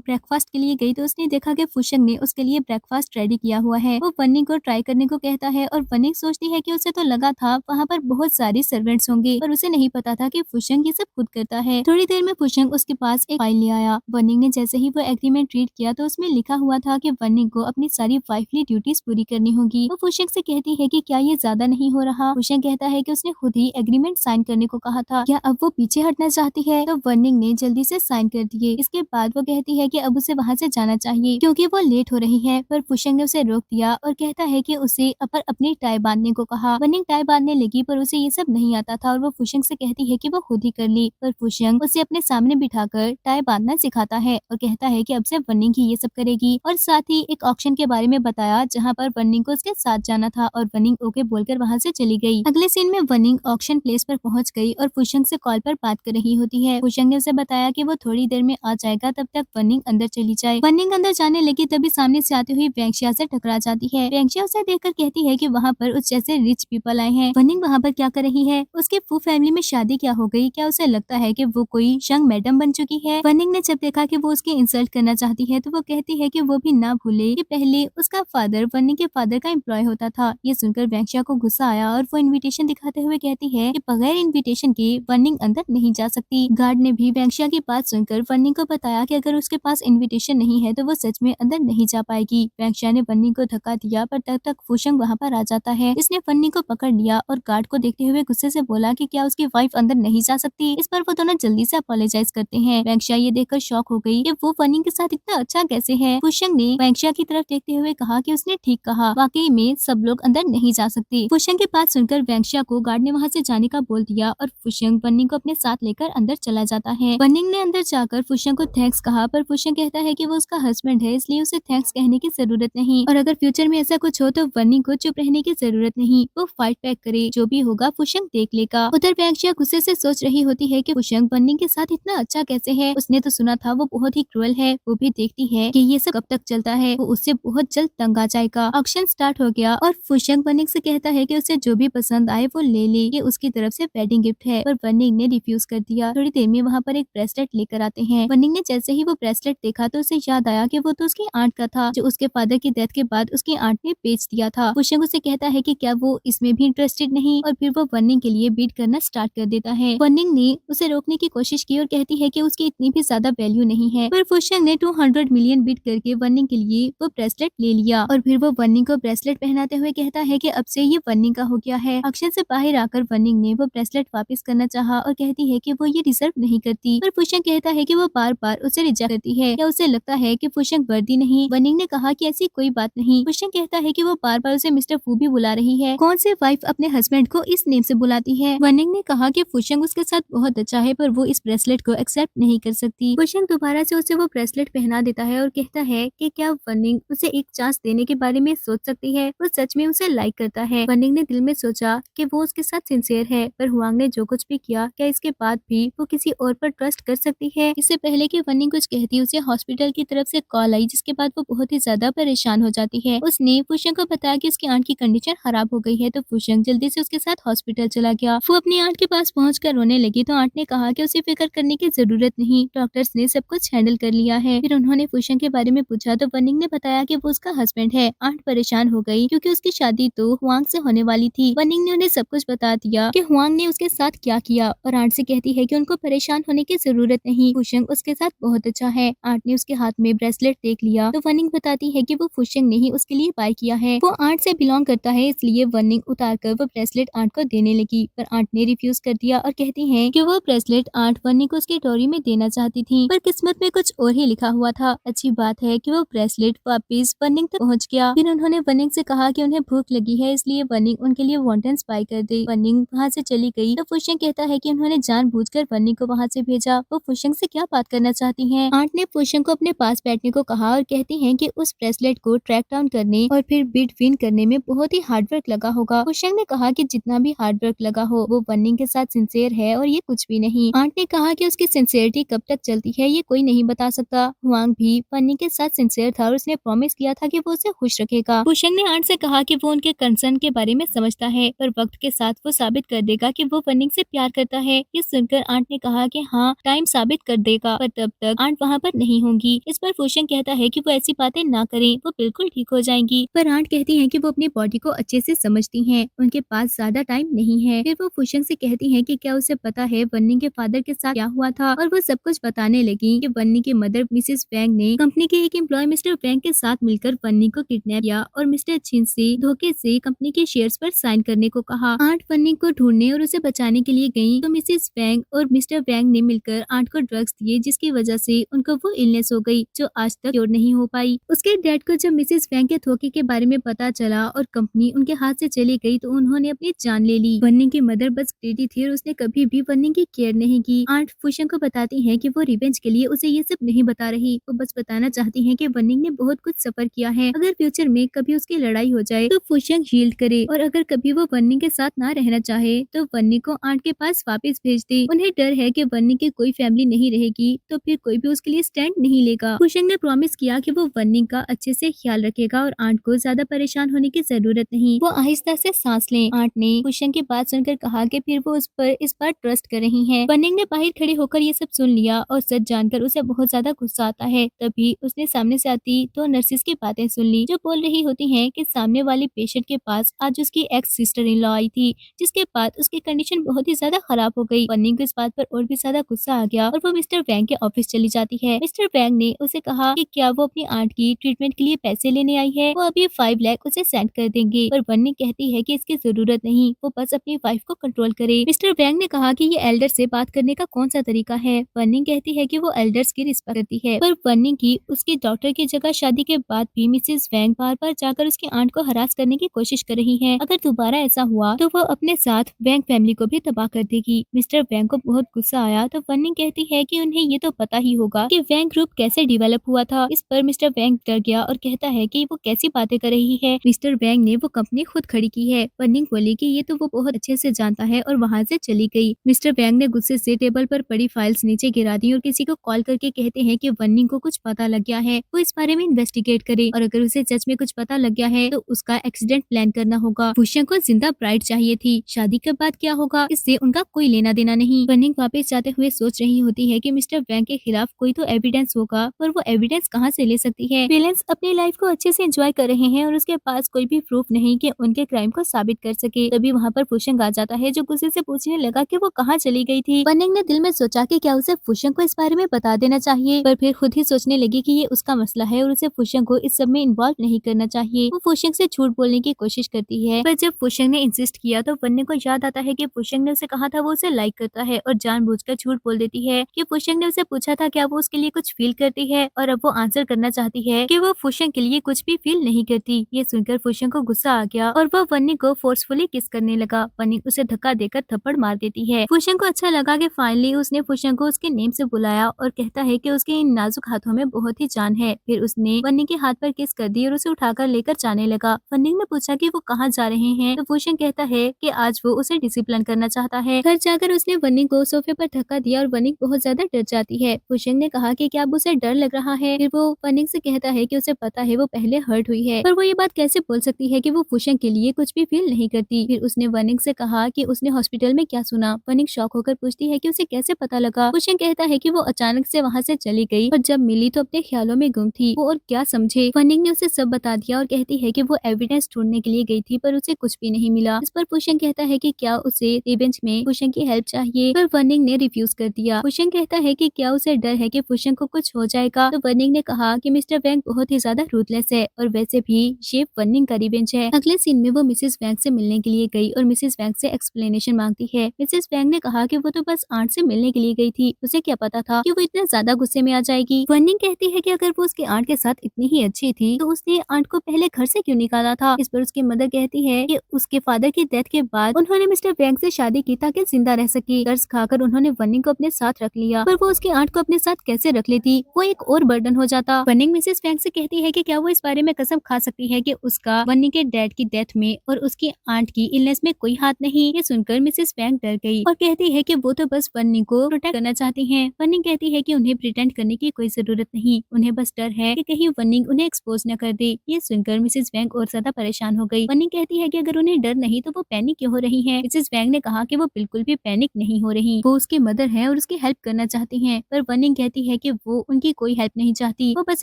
ब्रेकफास्ट के लिए गई तो उसने देखा कि फुशिंग ने उसके लिए ब्रेकफास्ट रेडी किया हुआ है। वो वनिंग को ट्राई करने को कहता है और वनिंग सोचती है कि उसे तो लगा था वहाँ पर बहुत सारे सर्वेंट्स होंगे, पर उसे नहीं पता था कि फुशिंग ये सब खुद करता है। थोड़ी देर में फुशिंग उसके पास एक फाइल ले आया। वनिंग ने जैसे ही वो एग्रीमेंट रीड किया तो उसमें लिखा हुआ था कि वनिंग को अपनी सारी वाइफली ड्यूटीज पूरी करनी होगी। वो फुशिंग से कहती है कि क्या ये ज्यादा नहीं हो रहा। फुशिंग कहता है कि उसने खुद ही एग्रीमेंट साइन करने को कहा था, क्या अब वो पीछे हटना चाहती है। तो वनिंग ने जल्दी से साइन कर दिए। इसके बाद वो कहती है कि अब उसे वहाँ से जाना चाहिए क्योंकि वो लेट हो रही है, पर फुशिंग ने उसे रोक दिया और कहता है कि उसे अपनी टाई बांधने को कहा। वनिंग टाई बांधने लगी पर उसे ये सब नहीं आता था और वो फुशिंग से कहती है कि वो खुद ही कर ली, पर फुशिंग उसे अपने सामने बिठाकर टाई बांधना सिखाता है और कहता है कि अब से वनिंग ही ये सब करेगी। और साथ ही एक ऑक्शन के बारे में बताया जहाँ पर वनिंग को उसके साथ जाना था और वनिंग ओके बोलकर वहाँ से चली गई। अगले सीन में वनिंग ऑक्शन प्लेस पर पहुंच गई और फुशिंग से कॉल पर बात कर रही होती है। फुशिंग ने उसे बताया कि वो थोड़ी देर में आ जाएगा, तब तक वनिंग अंदर चली जाए। वनिंग अंदर जाने लगी तभी सामने से आती हुई वेंक्शिया से टकरा जाती है। वेंक्शिया उसे देखकर कहती है कि वहाँ पर उस जैसे रिच पीपल आए हैं। वनिंग वहाँ पर क्या कर रही है? उसके फू फैमिली में शादी क्या हो गई? क्या उसे लगता है कि वो कोई यंग मैडम बन चुकी है? वनिंग ने जब देखा कि वो उसकी इंसल्ट करना चाहती है तो वो कहती है कि वो भी ना भूले कि पहले उसका फादर वनिंग के फादर का एम्प्लॉय होता था। ये सुनकर वेंक्शिया को गुस्सा आया और वो इन्विटेशन दिखाते हुए कहती है कि बगैर इन्विटेशन के वनिंग अंदर नहीं जा सकती। गार्ड ने भी वेंक्शिया की बात सुनकर वनिंग को बताया कि अगर उसके पास इन्विटेशन नहीं है तो वो सच में अंदर नहीं जा पाएगी। वेंक्शिया ने वनिंग को धक्का दिया पर तब तक फुशिंग वहाँ पर आ जाता है। इसने वनिंग को पकड़ लिया और गार्ड को देखते हुए गुस्से से बोला कि क्या उसकी वाइफ अंदर नहीं जा सकती। इस पर वो दोनों जल्दी से अपोलोजाइज करते हैं। वेंक्शिया ये देखकर शॉक हो गई कि वो वनिंग के साथ इतना अच्छा कैसे है। फुशिंग ने वेंक्शिया की तरफ देखते हुए कहा कि उसने ठीक कहा, वाकई में सब लोग अंदर नहीं जा सकते। फुशिंग की बात सुनकर वेंक्शिया को गार्ड ने वहाँ से जाने का बोल दिया और फुशिंग वनिंग को अपने साथ लेकर अंदर चला जाता है। वनिंग ने अंदर जाकर फुशिंग को थैंक्स कहा, पर फुशिंग कहता है कि वो उसका हस्बैंड है इसलिए उसे थैंक्स कहने की जरूरत नहीं और अगर फ्यूचर में ऐसा कुछ हो तो वनिंग को चुप रहने की जरूरत नहीं, वो फाइट बैक करे, जो भी होगा फुशिंग देख लेगा। उधर वेंक्शिया गुस्से से सोच रही होती है कि फुशिंग वनिंग के साथ इतना अच्छा कैसे है। उसने तो सुना था वो बहुत ही क्रूअल है। वो भी देखती है कि ये सब कब तक चलता है, वो उससे बहुत जल्द तंग आ जाएगा। ऑक्शन स्टार्ट हो गया और फुशिंग वनिंग से कहता है कि उसे जो भी पसंद आए वो ले ले, ये उसकी तरफ से वेडिंग गिफ्ट है, पर वनिंग ने रिफ्यूज कर दिया। थोड़ी देर में वहाँ पर एक ब्रेसलेट लेकर आते हैं। वनिंग ने जैसे ही वो ब्रेसलेट देखा तो उसे याद आया कि वो तो उसकी आंट का था जो उसके फादर की डेथ के बाद उसकी आंट ने बेच दिया था। फुशिंग उसे कहता है कि क्या वो इसमें भी इंटरेस्टेड नहीं और फिर वो वनिंग के लिए बीट करना स्टार्ट कर देता है। वनिंग ने उसे रोकने की कोशिश की और कहती है कि उसकी इतनी भी ज्यादा वैल्यू नहीं है, पर फुशिंग ने 200 मिलियन बीट करके वनिंग के लिए वो ब्रेसलेट ले लिया और फिर वो वनिंग को ब्रेसलेट पहनाते हुए कहता है कि अब से ये वनिंग का हो गया है। ऑक्शन से बाहर आकर वनिंग ने वो ब्रेसलेट वापस करना चाहा और कहती है कि वो ये डिजर्व नहीं करती, पर फुशिंग कहता है कि वो बार बार उसे रिजेक्ट करती है। क्या उसे लगता है कि फुशिंग वर्दी नहीं? वनिंग ने कहा कि ऐसी कोई बात नहीं। फुशिंग कहता है कि वो बार बार उसे मिस्टर फू भी बुला रही है। कौन सी वाइफ अपने हस्बैंड को इस नेम से बुलाती है? वनिंग ने कहा कि फुशिंग उसके साथ बहुत अच्छा है पर वो इस ब्रेसलेट को एक्सेप्ट नहीं कर सकती। फुशिंग दोबारा से उसे वो ब्रेसलेट पहना देता है और कहता है कि क्या वनिंग उसे एक चांस देने के बारे में सोच सकती है, वो सच में उसे लाइक करता है। वनिंग ने दिल में सोचा कि वो उसके साथ सिंसियर है, पर हुआंग ने जो कुछ भी किया क्या इसके बाद भी वो किसी और पर ट्रस्ट कर सकती है? इससे पहले कि वनिंग कुछ कहती उसे हॉस्पिटल की तरफ से कॉल आई जिसके बाद वो बहुत ही ज्यादा परेशान हो जाती है। उसने फुशिंग को बताया कि उसकी आंट की कंडीशन खराब हो गई है, तो फुशिंग जल्दी से उसके साथ हॉस्पिटल चला गया। वो अपनी आंट के पास पहुंचकर रोने लगी तो आंट ने कहा कि उसे फिक्र करने की जरूरत नहीं, डॉक्टर्स ने सब कुछ हैंडल कर लिया है। फिर उन्होंने फुशिंग के बारे में पूछा तो वनिंग ने बताया कि वो उसका हस्बैंड है। आंट परेशान हो गई क्योंकि उसकी शादी तो हुआंग से होने वाली थी। वनिंग ने उन्हें सब कुछ बता दिया कि हुआंग ने उसके साथ क्या किया और आंट से कहती है कि उनको परेशान होने की जरूरत नहीं, फुशिंग उसके साथ बहुत अच्छा है। आंट ने उसके हाथ में ब्रेसलेट देख लिया तो वनिंग बताती है कि वो फुशिंग ने ही उसके लिए बाय किया है। वो आंट से बिलोंग करता है इसलिए वनिंग उतार कर वो ब्रेसलेट आंट को देने लगी, पर आंट ने रिफ्यूज कर दिया और कहती है कि वो ब्रेसलेट आंट वनिंग को उसकी डोरी में देना चाहती थी, पर किस्मत में कुछ और ही लिखा हुआ था। अच्छी बात है कि वो ब्रेसलेट वापस वनिंग तक पहुंच गया। फिर उन्होंने वनिंग से कहा कि उन्हें भूख लगी है इसलिए वनिंग उनके लिए वॉन्टन स्पाई कर दे। वनिंग वहाँ से चली गई तो फुशिंग कहता है कि उन्होंने जानबूझकर वनिंग को वहाँ से भेजा। वो फुशिंग से क्या बात करना चाहती हैं? आंट ने फुशिंग को अपने पास बैठने को कहा और कहती हैं कि उस ब्रेसलेट को ट्रैक डाउन करने और फिर बिट विन करने में बहुत ही हार्ड वर्क लगा होगा। फुशिंग ने कहा कि जितना भी हार्ड वर्क लगा हो वो वनिंग के साथ सिंसियर है और ये कुछ भी नहीं। आंट ने कहा कि उसकी सिंसियरिटी कब तक चलती है ये कोई नहीं बता सकता। हुआंग भी वनिंग के साथ सिंसियर था और उसने प्रॉमिस किया था कि वो उसे खुश रखेगा। फुशिंग ने आंट से कहा कि वो उनके कंसर्न के बारे में समझता है पर वक्त के साथ वो साबित कर देगा कि वो वनिंग से प्यार करता है। ये सुनकर आंट ने कहा कि हाँ, टाइम साबित कर देगा, पर तब तक आंट वहाँ पर नहीं होंगी। इस पर फूशंग कहता है कि वो ऐसी बातें ना करें, वो बिल्कुल ठीक हो जाएंगी। पर आंट कहती है कि वो अपनी बॉडी को अच्छे से समझती हैं, उनके पास ज्यादा टाइम नहीं है। फिर वो फूशंग से कहती है कि क्या उसे पता है वन्नी के फादर के साथ क्या हुआ था, और वो सब कुछ बताने लगी कि वन्नी की मदर मिसेस वैंग ने कंपनी के एक एम्प्लॉय मिस्टर वैंग के साथ मिलकर वन्नी को किडनैप किया और मिस्टर छिन से धोखे से कंपनी के शेयर्स पर साइन करने को कहा। आंट वन्नी को ढूंढने और उसे बचाने के लिए गई तो मिसेस वैंग और मिस्टर वैंग ने मिलकर आंट को ड्रग्स दिए, जिसकी वजह से उनको वो इलनेस हो गई जो आज तक क्योर नहीं हो पाई। उसके डैड को जब मिसेस वैंग के धोखे के बारे में पता चला और कंपनी उनके हाथ से चली गई तो उन्होंने अपनी जान ले ली। वन्नी की मदर बस ग्रेडी थी और उसने कभी भी वन्नी की केयर नहीं की। आंट फूशंग को बताती है कि वो रिवेंज के लिए उसे ये सब नहीं बता रही, वो बस बताना चाहती है कि वन्नी ने बहुत कुछ सफर किया है। अगर फ्यूचर में कभी उसकी लड़ाई हो जाए तो फूशंग हील्ड करे, और अगर कभी वो वन्नी के साथ ना रहना चाहे तो वन्नी को आंट के पास वापस भेज दे। उन्हें डर है कि वन्नी की कोई फैमिली नहीं रहेगी तो फिर कोई भी उसके लिए स्टैंड नहीं लेगा। फूशंग ने प्रॉमिस किया कि वो वन्नी का अच्छे से ख्याल रखेगा और आंट को ज्यादा परेशान होने की जरूरत नहीं। वो आहिस्ता से सांस ले। आंट ने फूशंग की बात सुनकर कहा कि फिर वो उस पर इस बार ट्रस्ट कर रही है। वन्निंग ने बाहर खड़े होकर ये सब सुन लिया और सच जानकर उसे बहुत ज्यादा गुस्सा आता है। तभी उसने सामने से आती तो नर्सिस की बातें सुन ली जो बोल रही होती हैं कि सामने वाली पेशेंट के पास आज उसकी x sister in law I थी, जिसके बाद उसकी कंडीशन बहुत ही ज्यादा खराब हो गई। वन्निंग को इस बात पर और भी ज्यादा गुस्सा आ गया और वो मिस्टर वैंग के ऑफिस चली जाती है। मिस्टर वैंग ने उसे कहा कि क्या वो अपनी आंट की ट्रीटमेंट के लिए पैसे लेने आई है, वो अभी 5 लाख उसे सेंड कर देंगे। पर वन्निंग कहती है कि इसकी जरूरत नहीं, वो बस अपनी वाइफ को कंट्रोल करे। मिस्टर वैंग ने कहा कि ये एल्डर से बात करने का कौन सा तरीका है। वन्निंग कहती है कि वो एल्डर्स की रिस्पेक्ट करती है, पर वन्निंग की उसकी डॉक्टर की जगह शादी के बाद भी मिसेस वैंग बार बार जाकर उसकी आंट को हरास करने की कोशिश कर रही है। अगर दोबारा ऐसा हुआ तो वो अपने साथ वैंग फैमिली को भी तबाह कर देगी। मिस्टर वैंग को बहुत गुस्सा आया तो वन्निंग कहती है कि उन्हें ये तो पता ही होगा कि वैंग ग्रुप कैसे डेवलप हुआ था। इस पर मिस्टर वैंग डर गया और कहता है कि वो कैसी बातें कर रही है। मिस्टर वैंग ने वो कंपनी खुद खड़ी की है। वन्निंग बोली कि ये तो वो बहुत अच्छे से जानता है और वहाँ से चली गई। मिस्टर वैंग ने गुस्से से टेबल पर पड़ी फाइल्स नीचे गिरा दी और किसी को कॉल करके कहते हैं कि वन्निंग को कुछ पता लग गया है, वो इस बारे में इन्वेस्टिगेट करे और अगर उसे सच में कुछ पता लग गया है तो उसका एक्सीडेंट प्लान करना होगा। फूशंग को जिंदा ब्राइड चाहिए थी, शादी के बाद क्या होगा इससे उनका कोई लेना देना नहीं। वन्निंग वापस जाते हुए सोच रही होती है कि मिस्टर वैंग के खिलाफ कोई तो एविडेंस होगा, पर वो एविडेंस कहाँ से ले सकती है। विलेंस अपनी लाइफ को अच्छे से एंजॉय कर रहे हैं और उसके पास कोई भी प्रूफ नहीं कि उनके क्राइम को साबित कर सके। तभी वहाँ पर फूशंग आ जाता है जो गुस्से से पूछने लगा कि वो कहाँ चली गई थी। वन्निंग ने दिल में सोचा कि क्या उसे फूशंग को इस बारे में बता देना चाहिए, पर फिर खुद ही सोचने लगी कि ये उसका मसला है और उसे फूशंग को इस सब में इन्वॉल्व नहीं करना चाहिए। वो फूशंग से झूठ बोलने की कोशिश करती है, पर जब फूशंग ने इंसिस्ट किया तो वन्निंग को याद आता है कि फूशंग ने उसे कहा था वो उसे लाइक करता है और जानबूझकर झूठ बोल देती है कि फूशंग ने उसे पूछा था क्या वो उसके लिए कुछ फील करती है, और अब वो आंसर करना चाहती है कि वो फूशंग के लिए कुछ भी फील नहीं करती। ये सुनकर फूशंग को गुस्सा आ गया और वो वन्निंग को फोर्सफुली किस करने लगा। वन्निंग उसे धक्का देकर थप्पड़ मार देती है। फूशंग को अच्छा लगा कि फाइनली उसने फूशंग को उसके नेम से बुलाया और कहता है कि उसके इन नाजुक हाथों में बहुत ही जान है। फिर उसने वन्निंग के हाथ पर किस कर दी और उसे उठाकर लेकर जाने लगा। वन्निंग ने पूछा कि वो कहाँ जा रहे हैं तो फूशंग कहता है कि आज वो उसे डिसिप्लिन करना चाहता है। घर जाकर उसने वन्निंग को सोफे पर धक्का दिया और वन्निंग बहुत ज्यादा डर जाती है। फूशंग ने कहा कि क्या अब उसे डर लग रहा है। फिर वो वन्निंग से कहता है कि उसे पता है वो पहले हर्ट हुई है, पर वो ये बात कैसे बोल सकती है कि वो फूशंग के लिए कुछ भी फील नहीं करती। फिर उसने वन्निंग से कहा कि उसने हॉस्पिटल में क्या सुना। वन्निंग शॉक होकर पूछती है कि उसे कैसे पता लगा। फूशंग कहता है कि वो अचानक से वहाँ से चली गई और जब मिली तो अपने ख्यालों में गुम थी, वो और क्या समझे। वन्निंग ने उसे सब बता दिया और कहती है कि वो एविडेंस ढूंढने के लिए गई थी पर उसे कुछ भी नहीं मिला। इस पर फूशंग कहता है कि क्या उसे रिवेंज में फूशंग की हेल्प चाहिए, पर वन्निंग ने रिफ्यूज कर दिया। फूशंग कहता है कि क्या उसे डर है कि फूशंग को कुछ हो जाएगा, तो वन्निंग ने कहा कि मिस्टर वैंग बहुत ही ज्यादा रूथलेस है और वैसे भी ये वन्निंग का रिवेंज है। अगले सीन में वो मिसेस वैंग से मिलने के लिए गई और मिसेस वैंग से एक्सप्लेनेशन मांगती है। मिसेस वैंग ने कहा कि वो तो बस आंट से मिलने के लिए गई थी, उसे क्या पता था कि वो इतना ज्यादा गुस्से में आ जाएगी। वन्निंग कहती है कि अगर वो उसके आंट के साथ इतनी ही अच्छी थी तो उसने आंट को पहले घर से क्यों निकाला था। इस पर उसकी मदर कहती है कि उसके फादर की डेथ के बाद उन्होंने मिस्टर वैंग से शादी की ताकि जिंदा रह सके। कर्ज खाकर उन्होंने वन्निंग को अपने साथ रख लिया, पर वो उसकी आंट को अपने साथ कैसे रख लेती, वो एक और बर्डन हो जाता। वन्निंग मिसेस वैंग से कहती है कि क्या वो इस बारे में कसम खा सकती है कि उसका वन्निंग के डैड की डेथ में और उसकी आंट की इलनेस में कोई हाथ नहीं। ये सुनकर मिसेस वैंग डर गई और कहती है कि वो तो बस वन्निंग को प्रोटेक्ट करना चाहती हैं। वन्निंग कहती है कि उन्हें प्रिटेंड करने की कोई जरूरत नहीं, उन्हें बस डर है कि कहीं वन्निंग उन्हें एक्सपोज न कर दे। ये सुनकर मिसेस वैंग और ज्यादा परेशान हो गई। वन्निंग कहती है कि अगर उन्हें डर नहीं तो वो पैनिक क्यों हो हो रही है। मिसेस वैंग ने कहा कि वो बिल्कुल भी पैनिक नहीं हो रही, वो उसकी मदर है और उसकी हेल्प करना चाहती हैं। पर वनिंग कहती है कि वो उनकी कोई हेल्प नहीं चाहती, वो बस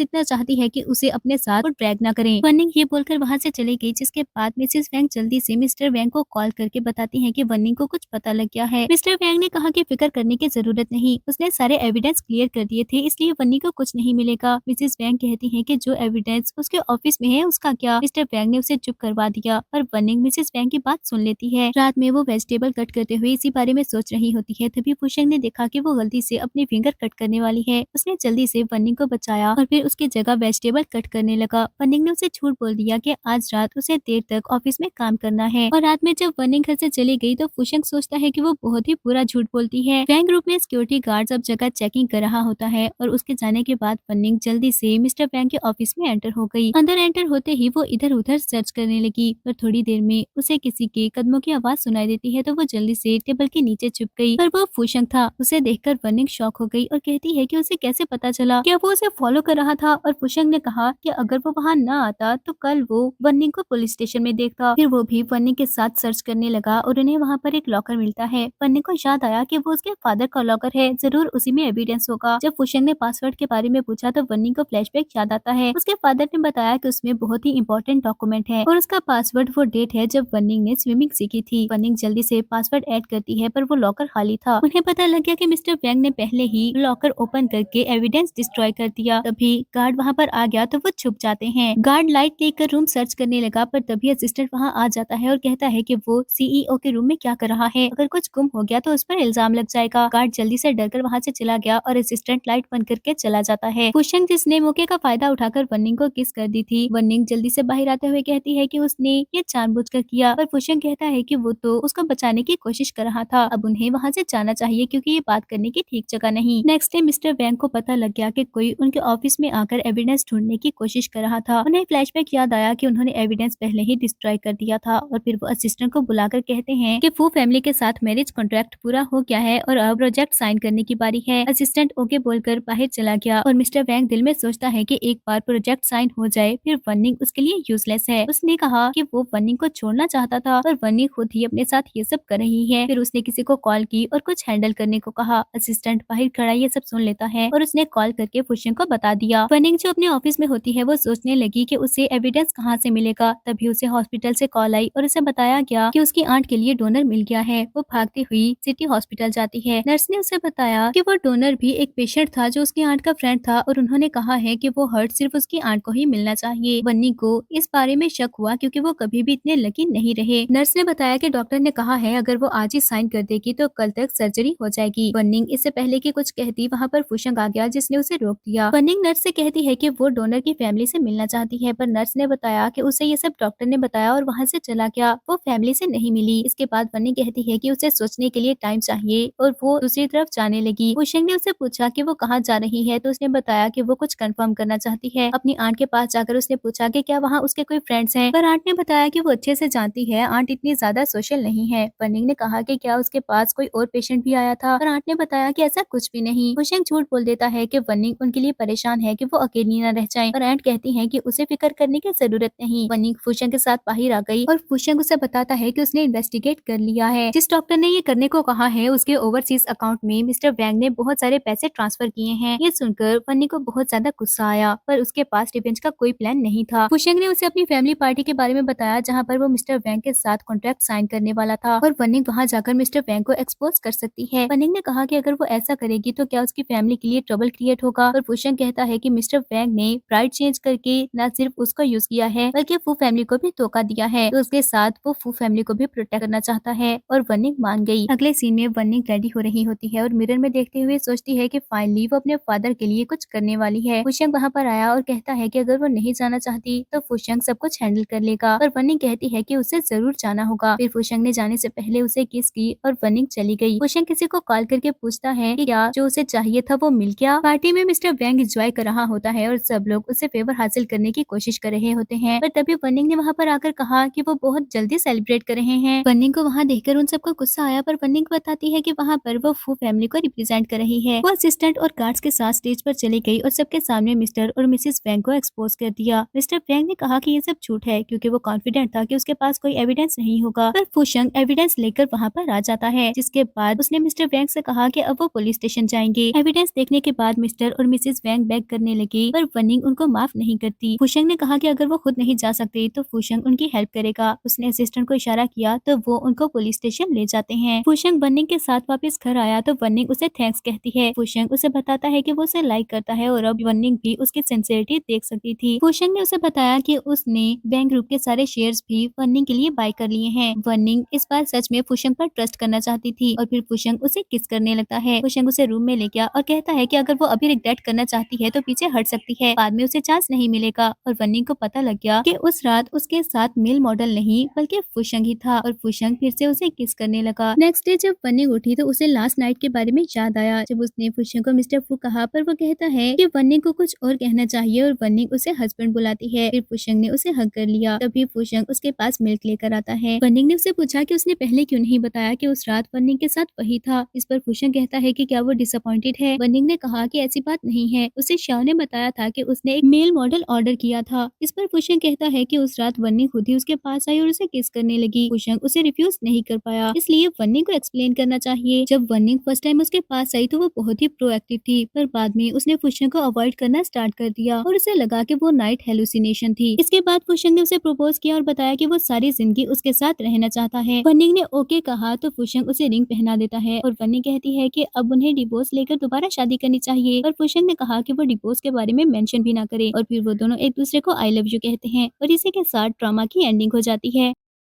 इतना चाहती है कि उसे अपने साथ वो ड्रैग ना करें। वनिंग ये बोलकर वहाँ से चली गई, जिसके बाद मिसेस वैंग जल्दी से मिस्टर वैंग को कॉल करके बताती है कि वनिंग को कुछ पता लग गया है। मिस्टर वैंग ने कहा कि फिक्र करने की जरूरत नहीं, उसने सारे एविडेंस क्लियर कर दिए थे, इसलिए वनिंग को कुछ नहीं मिलेगा। मिसेस वैंग कहती है कि जो एविडेंस उसके ऑफिस में है उसका क्या। मिस्टर वैंग ने उसे चुप करवा दिया और वनिंग मिसेस वैंग की बात सुन लेती है। रात में वो वेजिटेबल कट करते हुए इसी बारे में सोच रही होती है, तभी फुशेंग ने देखा कि वो गलती से अपनी फिंगर कट करने वाली है। उसने जल्दी से वनिंग को बचाया और फिर उसकी जगह वेजिटेबल कट करने लगा। वनिंग ने उसे झूठ बोल दिया कि आज रात उसे देर तक ऑफिस में काम करना है और रात में जब वनिंग घर से चली गई तो फुशेंग सोचता है कि वो बहुत ही बुरा झूठ बोलती है। वैंग ग्रुप में सिक्योरिटी गार्ड सब जगह चेकिंग कर रहा होता है और उसके जाने के बाद वनिंग जल्दी से मिस्टर वैंग के ऑफिस में एंटर हो गई। अंदर एंटर होते ही वो इधर उधर सर्च करने लगी, पर थोड़ी देर में उसे किसी के कदमों की आवाज सुनाई देती है तो वो जल्दी से टेबल के नीचे छुप गई। पर वो फुशेंग था। उसे देखकर वनिंग शॉक हो गई और कहती है कि उसे कैसे पता चला, क्या वो उसे फॉलो कर रहा था। और फुशेंग ने कहा कि अगर वो वहाँ न आता तो कल वो वनिंग को पुलिस स्टेशन में देखता। फिर वो भी वनिंग के साथ सर्च करने लगा और उन्हें वहाँ पर एक लॉकर मिलता है। वनिंग को याद आया कि वो उसके फादर का लॉकर है, जरूर उसी में एविडेंस होगा। जब फुशेंग ने पासवर्ड के बारे में पूछा तो वनिंग को फ्लैशबैक याद आता है। उसके फादर ने बताया कि उसमें बहुत ही इंपॉर्टेंट डॉक्यूमेंट है और उसका पासवर्ड वो डेट है जब वनिंग ने स्विमिंग सीखी थी। वनिंग जल्दी से पासवर्ड ऐड करती है पर वो लॉकर खाली था। उन्हें पता लग गया कि मिस्टर वैंग ने पहले ही लॉकर ओपन करके एविडेंस डिस्ट्रॉय कर दिया। तभी गार्ड वहाँ पर आ गया तो वो छुप जाते हैं। गार्ड लाइट लेकर रूम सर्च करने लगा, पर तभी असिस्टेंट वहाँ आ जाता है और कहता है कि वो सीईओ के रूम में क्या कर रहा है, अगर कुछ गुम हो गया तो उस पर इल्जाम लग जाएगा। गार्ड जल्दी से डरकर वहाँ से चला गया और असिस्टेंट लाइट बंद करके चला जाता है। फुशेंग जिसने मौके का फायदा उठाकर वनिंग को किस कर दी थी, वनिंग जल्दी से बाहर आते हुए कहती है कि उसने ये जानबूझकर किया, पर फुशेंग कहता है कि वो तो उसको बचाने की कोशिश कर रहा था, अब उन्हें वहाँ से जाना चाहिए क्योंकि ये बात करने की ठीक जगह नहीं। नेक्स्ट डे मिस्टर वैंग को पता लग गया कि कोई उनके ऑफिस में आकर एविडेंस ढूंढने की कोशिश कर रहा था। उन्हें फ्लैशबैक याद आया कि उन्होंने एविडेंस पहले ही डिस्ट्रॉय कर दिया था और फिर वो असिस्टेंट को बुलाकर कहते हैं कि फू फैमिली के साथ मैरिज कॉन्ट्रैक्ट पूरा हो गया है और अब प्रोजेक्ट साइन करने की बारी है। असिस्टेंट ओके बोलकर बाहर चला गया और मिस्टर वैंग दिल में सोचता है कि एक बार प्रोजेक्ट साइन हो जाए फिर वनिंग उसके लिए यूजलेस है। उसने कहा कि वो वनिंग को छोड़ना चाहता था पर वनिंग खुद ही अपने साथ ये सब कर रही है। फिर उसने किसी को कॉल की और कुछ हैंडल करने को कहा। असिस्टेंट बाहर खड़ा ये सब सुन लेता है और उसने कॉल करके फुशेंग को बता दिया। वनिंग जो अपने ऑफिस में होती है वो सोचने लगी कि उसे एविडेंस कहाँ से मिलेगा। तभी उसे हॉस्पिटल से कॉल आई और उसे बताया गया कि उसकी आंट के लिए डोनर मिल गया है। वो भागती हुई सिटी हॉस्पिटल जाती है। नर्स ने उसे बताया कि वो डोनर भी एक पेशेंट था जो उसकी आंट का फ्रेंड था और उन्होंने कहा है कि वो हर्ट सिर्फ उसकी आंट को ही मिलना चाहिए। बन्नी को इस बारे में शक हुआ क्योंकि वो कभी भी इतने लकी नहीं रहे। नर्स ने बताया कि डॉक्टर ने कहा है अगर वो आज ही साइन कर देगी तो कल तक सर्जरी हो जाएगी। बन्निंग इससे पहले कि कुछ कहती वहाँ पर फुशेंग आ गया जिसने उसे रोक दिया। बन्निंग नर्स से कहती है कि वो डोनर की फैमिली से मिलना चाहती है, पर नर्स ने बताया कि उसे ये सब डॉक्टर ने बताया और वहाँ से चला गया। वो फैमिली से नहीं मिली। इसके बाद बन्निंग कहती है कि उसे सोचने के लिए टाइम चाहिए और वो दूसरी तरफ जाने लगी। फुशेंग ने उसे पूछा कि वो कहाँ जा रही है तो उसने बताया कि वो कुछ कंफर्म करना चाहती है। अपनी आंट के पास जाकर उसने पूछा कि क्या वहाँ उसके कोई फ्रेंड्स हैं, पर आंट ने बताया कि वो अच्छे से जानती है आंट इतनी ज्यादा सोशल नहीं है। बन्निंग ने कहा कि क्या उसके पास कोई और पेशेंट भी आया था, पर आंट ने बताया कि ऐसा कुछ भी नहीं। फुशेंग झूठ बोल देता है कि बन्निंग उनके लिए परेशान है कि वो अकेली न रह जाए, पर आंट कहती है कि उसे फिक्र करने की जरूरत नहीं। बन्निंग फुशेंग के साथ बाहर आ गई और फुशेंग उसे बताता है कि उसने इन्वेस्टिगेट कर लिया है। जिस डॉक्टर ने ये करने को कहा है उसके ओवरसीज अकाउंट में मिस्टर वैंग ने बहुत सारे पैसे ट्रांसफर किए हैं। ये सुनकर बन्नी को बहुत ज्यादा गुस्सा आया, पर उसके पास रिवेंज का कोई प्लान नहीं था। फुशेंग ने उसे अपनी फैमिली पार्टी के बारे में बताया जहाँ पर वो मिस्टर वैंग के साथ कॉन्ट्रैक्ट साइन करने वाला था और बन्निंग वहाँ जाकर मिस्टर वैंग को एक्सपोज कर सकती है। बन्निंग ने कहा कि अगर वो ऐसा करेगी तो क्या उसकी फैमिली के लिए ट्रबल क्रिएट होगा, और फुशेंग कहता है कि मिस्टर वैंग ने प्राइड चेंज करके न सिर्फ उसको यूज किया है बल्कि फू फैमिली को भी धोखा दिया है, तो उसके साथ वो फू फैमिली को भी प्रोटेक्ट करना चाहता है और बन्निंग मान गई। अगले सीन में बन्निंग रेडी हो रही होती है और मिरर में देखते हुए सोचती है कि फाइनली वो अपने फादर के लिए कुछ करने वाली है। फुशेंग वहाँ पर आया और कहता है कि अगर वो नहीं जाना चाहती तो फुशेंग सब कुछ हैंडल कर लेगा, और बन्निंग कहती है कि उसे जरूर जाना होगा। फिर फुशेंग ने जाने से पहले उसे किस की और बन्निंग चली गई। फुशेंग किसी को कॉल करके पूछता है कि क्या जो उसे चाहिए था वो मिल गया। पार्टी में मिस्टर वैंग एंजॉय कर रहा होता है और सब लोग उससे फेवर हासिल करने की कोशिश कर रहे होते हैं, पर तभी बन्निंग ने वहाँ पर आकर कहा कि वो बहुत जल्दी सेलिब्रेट कर रहे हैं। बन्निंग को वहाँ देखकर उन सबको गुस्सा आया, पर बन्निंग बताती है कि वहाँ पर वो फू फैमिली को रिप्रेजेंट कर रही है। वो असिस्टेंट और गार्ड्स के साथ स्टेज पर चली गई और सबके सामने मिस्टर और मिसेस वैंग को एक्सपोज कर दिया। मिस्टर वैंग ने कहा कि ये सब झूठ है क्योंकि वो कॉन्फिडेंट था कि उसके पास कोई एविडेंस नहीं होगा, होगा। पर फूशंग एविडेंस लेकर वहाँ पर आ जाता है, जिसके बाद उसने मिस्टर वैंग से कहा कि अब वो पुलिस स्टेशन जाएंगे। एविडेंस देखने के बाद मिस्टर और मिसेस वैंग बैग करने लगे, पर वनिंग उनको माफ नहीं करती। फूशंग ने कहा कि अगर वो खुद नहीं जा सकते तो फूशंग उनकी हेल्प करेगा। उसने असिस्टेंट को इशारा किया तो वो उनको पुलिस स्टेशन ले जाते हैं। फूशंग वनिंग के साथ वापस घर आया तो वनिंग उसे थैंक्स कहती है। फूशंग उसे बताता है कि वो उसे लाइक करता है और अब वनिंग भी उसकी सिंसियरिटी देख सकती थी। फूशंग ने उसे बताया कि उसने बैंक ग्रुप के सारे शेयर्स भी वनिंग के लिए बाय कर लिए हैं। वनिंग इस बार सच में फूशंग पर ट्रस्ट करना चाहती थी और फिर फूशंग उसे किस करने लगता है। फूशंग उसे रूम में ले गया और कहता है कि अगर वो अभी रिग्रेट करना चाहती है तो पीछे हट सकती है, बाद में उसे चांस नहीं मिलेगा। और वनिंग को पता लग गया कि उस रात उसके साथ मेल मॉडल नहीं बल्कि फूशंग ही था और फूशंग फिर से उसे किस करने लगा। नेक्स्ट डे जब वनिंग उठी तो उसे लास्ट नाइट के बारे में याद आया जब उसने फूशंग को मिस्टर फू कहा, पर वो कहता है कि वनिंग को कुछ और कहना चाहिए और वनिंग उसे हस्बैंड बुलाती है। फिर फूशंग ने उसे हग कर लिया। तभी फूशंग उसके पास मिल्क लेकर आता है। वनिंग ने उसे पूछा कि उसने पहले क्यों नहीं बताया कि उस रात वनिंग के साथ वही था। इस पर फूशंग कहता है कि क्या वो डिसअपॉइंटेड है। वनिंग ने कहा कि ऐसी बात नहीं है, उसे शाओ ने बताया था कि उसने एक मेल मॉडल ऑर्डर किया था। इस पर फूशंग कहता है कि उस रात वनिंग खुद ही उसके पास आई और उसे किस करने लगी। फूशंग उसे रिफ्यूज नहीं कर पाया, इसलिए वनिंग को एक्सप्लेन करना चाहिए। जब वनिंग फर्स्ट टाइम उसके पास आई तो वो बहुत ही प्रोएक्टिव थी, पर बाद में उसने फूशंग को अवॉइड करना स्टार्ट कर दिया और उसे लगा कि वो नाइट हेलुसिनेशन थी। इसके बाद फूशंग ने उसे प्रपोज किया और बताया कि वो सारी जिंदगी उसके साथ रहना चाहता है। वनिंग ने ओके कहा तो फूशंग उसे रिंग पहना देता है और वनिंग कहती है कि अब उन्हें डिवोर्स लेकर दोबारा शादी करनी चाहिए, और फूशंग ने कहा कि वो डिवोर्स के बारे में मेंशन भी ना करे। और फिर वो दोनों एक दूसरे को आई लव यू कहते हैं और इसी के साथ ड्रामा की एंडिंग हो जाती है।